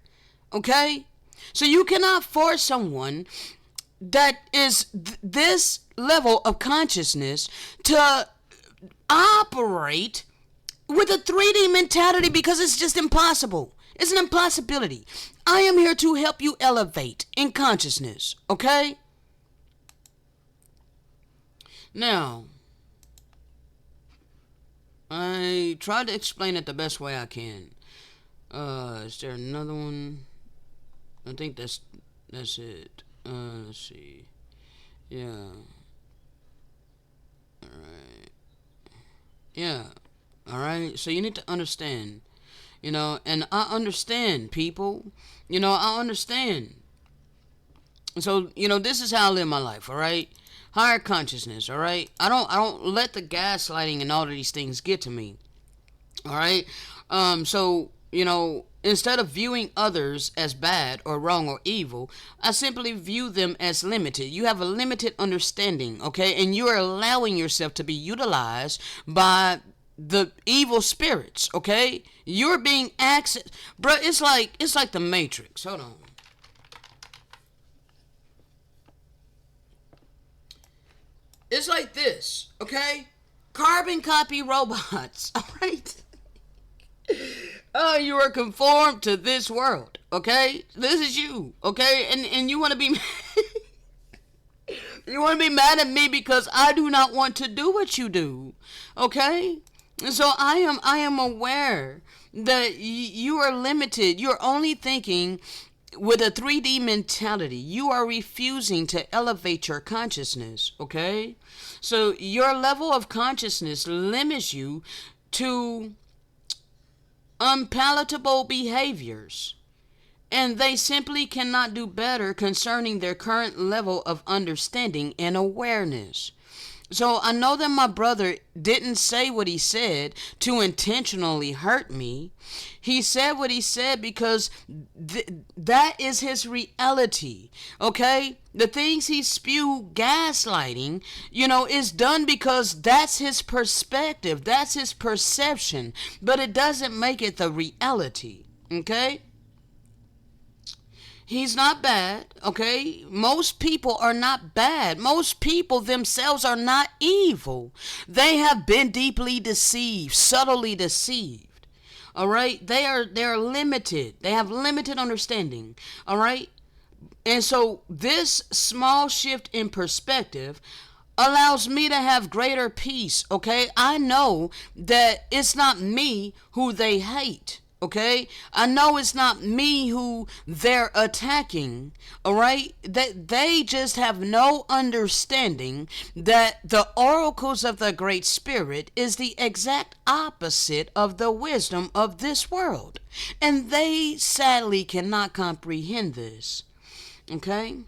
okay? So you cannot force someone that is this level of consciousness to operate with a 3D mentality because it's just impossible. It's an impossibility. I am here to help you elevate in consciousness, okay? Now, I tried to explain it the best way I can. Is there another one? I think that's it. Let's see. Yeah. Alright. Yeah. Alright. So you need to understand. And I understand, people. I understand. So, this is how I live my life, alright? Higher consciousness, alright? I don't let the gaslighting and all of these things get to me. Alright? So, Instead of viewing others as bad or wrong or evil, I simply view them as limited. You have a limited understanding, okay? And you are allowing yourself to be utilized by the evil spirits, okay? You're being accessed. Bruh, it's like the Matrix. Hold on. It's like this, okay? Carbon copy robots, alright? You are conformed to this world, okay? This is you, okay? And you want to be you want to be mad at me because I do not want to do what you do, okay? So I am aware that you are limited. You're only thinking with a 3D mentality. You are refusing to elevate your consciousness, okay? So your level of consciousness limits you to unpalatable behaviors, and they simply cannot do better concerning their current level of understanding and awareness. So I know that my brother didn't say what he said to intentionally hurt me. He said what he said because that is his reality, okay? The things he spewed, gaslighting, is done because that's his perspective, that's his perception, but it doesn't make it the reality, okay? He's not bad, okay? Most people are not bad. Most people themselves are not evil. They have been deeply deceived, subtly deceived. All right? They're limited. They have limited understanding. All right? And so this small shift in perspective allows me to have greater peace, okay? I know that it's not me who they hate. Okay, I know it's not me who they're attacking, all right? That they just have no understanding that the oracles of the Great Spirit is the exact opposite of the wisdom of this world. And they sadly cannot comprehend this, okay?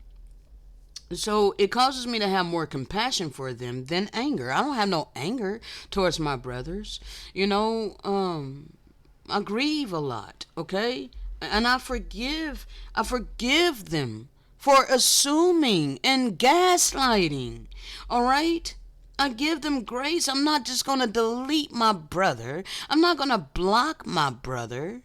So it causes me to have more compassion for them than anger. I don't have no anger towards my brothers, I grieve a lot, okay? And I forgive them for assuming and gaslighting, all right? I give them grace. I'm not just going to delete my brother. I'm not going to block my brother.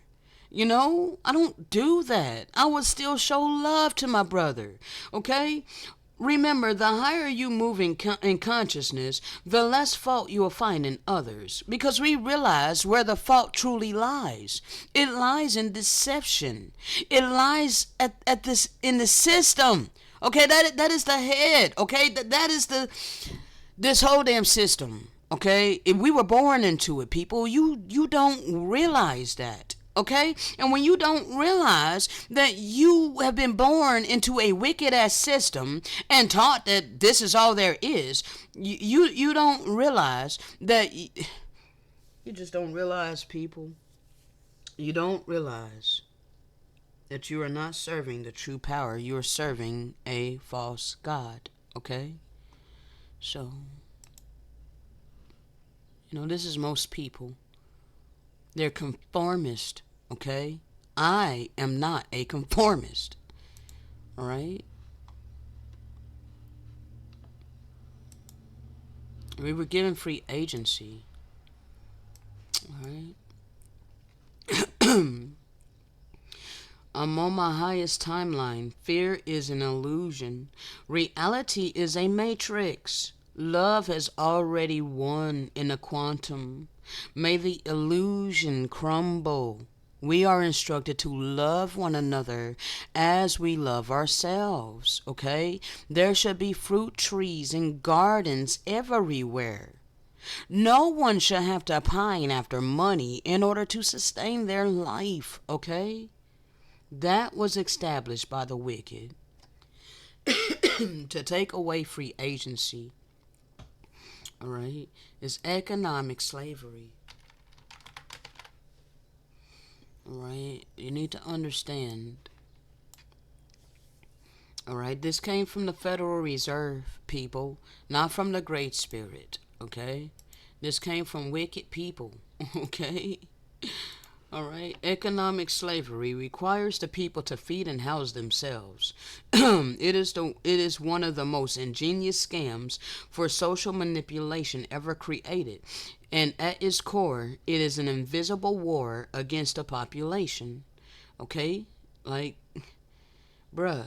I don't do that. I would still show love to my brother, okay? Remember, the higher you move in consciousness, the less fault you will find in others. Because we realize where the fault truly lies. It lies in deception. It lies in the system. Okay, that is the head. Okay, that is this whole damn system. Okay, if we were born into it, people, you don't realize that. Okay? And when you don't realize that you have been born into a wicked ass system and taught that this is all there is, you don't realize that you just don't realize, people. You don't realize that you are not serving the true power. You are serving a false god. Okay? So, this is most people. They're conformist, okay? I am not a conformist, all right? We were given free agency, all right? I'm on my highest timeline. Fear is an illusion. Reality is a matrix. Love has already won in a quantum. May the illusion crumble. We are instructed to love one another as we love ourselves, okay? There should be fruit trees and gardens everywhere. No one should have to pine after money in order to sustain their life, okay? That was established by the wicked to take away free agency. All right, it's economic slavery. All right, you need to understand. All right, this came from the Federal Reserve, people, not from the Great Spirit. Okay, this came from wicked people. Okay, All right. Economic slavery requires the people to feed and house themselves. It is one of the most ingenious scams for social manipulation ever created. And at its core, it is an invisible war against the population. Okay? Like, bruh,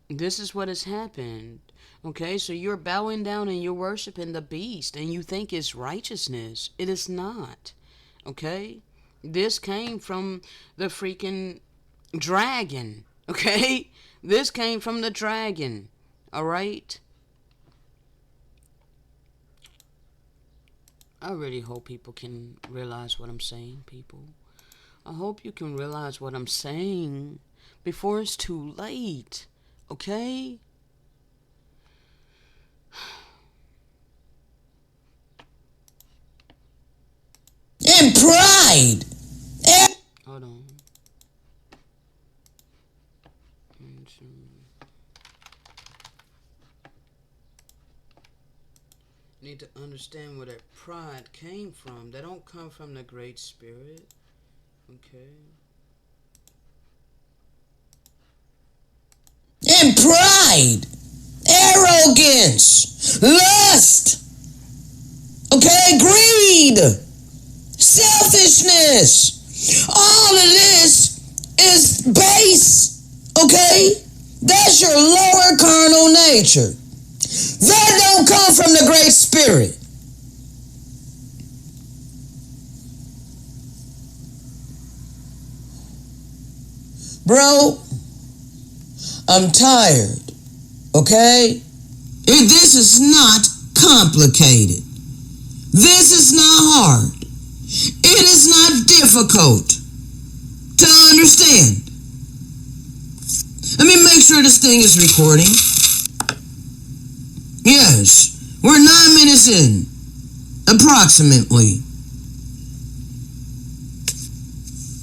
this is what has happened. Okay, so you're bowing down and you're worshiping the beast and you think it's righteousness. It is not. Okay? This came from the freaking dragon. Okay? This came from the dragon. Alright? I really hope people can realize what I'm saying, people. I hope you can realize what I'm saying before it's too late. Okay? And pride. Hold on. Need to understand where that pride came from. That don't come from the Great Spirit. Okay. And pride. Arrogance. Lust. Okay? Greed. Selfishness. All of this is base. Okay? That's your lower carnal nature. That don't come from the Great Spirit. Bro, I'm tired. Okay? This is not complicated. This is not hard. It is not difficult to understand. Let me make sure this thing is recording. Yes, we're 9 minutes in, approximately.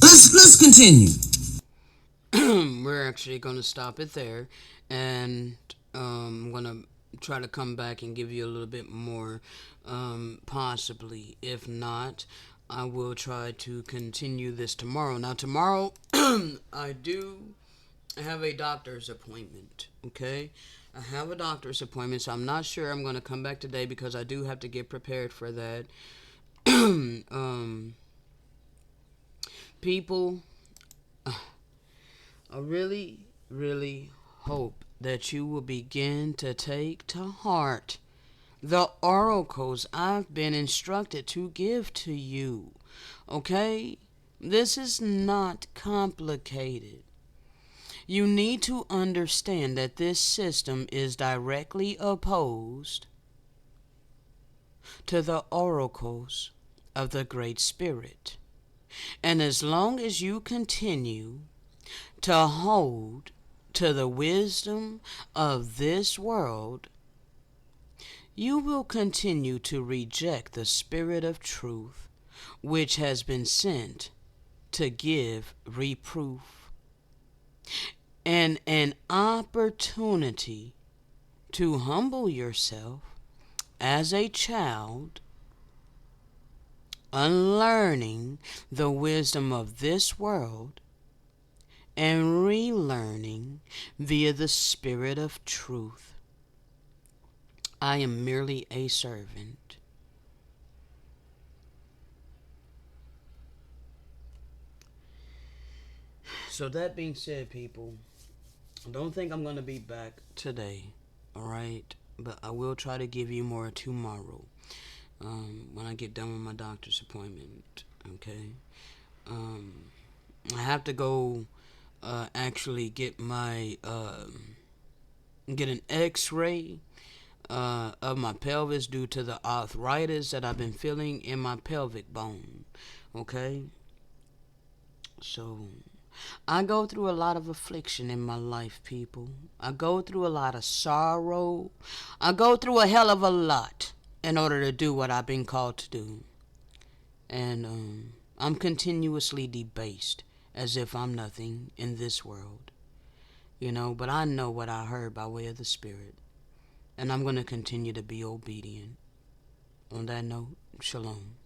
Let's continue. We're actually going to stop it there, and I'm going to try to come back and give you a little bit more, possibly. If not, I will try to continue this tomorrow. Now, tomorrow, I do have a doctor's appointment, okay? I have a doctor's appointment, so I'm not sure I'm going to come back today because I do have to get prepared for that. People, I really, really hope that you will begin to take to heart the oracles I've been instructed to give to you. Okay? This is not complicated. You need to understand that this system is directly opposed to the oracles of the Great Spirit. And as long as you continue to hold to the wisdom of this world, you will continue to reject the Spirit of truth, which has been sent to give reproof and an opportunity to humble yourself as a child, unlearning the wisdom of this world and relearning via the Spirit of truth. I am merely a servant. So that being said, people, don't think I'm going to be back today, alright? But I will try to give you more tomorrow, when I get done with my doctor's appointment, okay? I have to go actually get my get an x-ray of my pelvis due to the arthritis that I've been feeling in my pelvic bone. Okay? So I go through a lot of affliction in my life, people. I go through a lot of sorrow. I go through a hell of a lot in order to do what I've been called to do. And I'm continuously debased as if I'm nothing in this world. You know, but I know what I heard by way of the Spirit. And I'm going to continue to be obedient. On that note, shalom.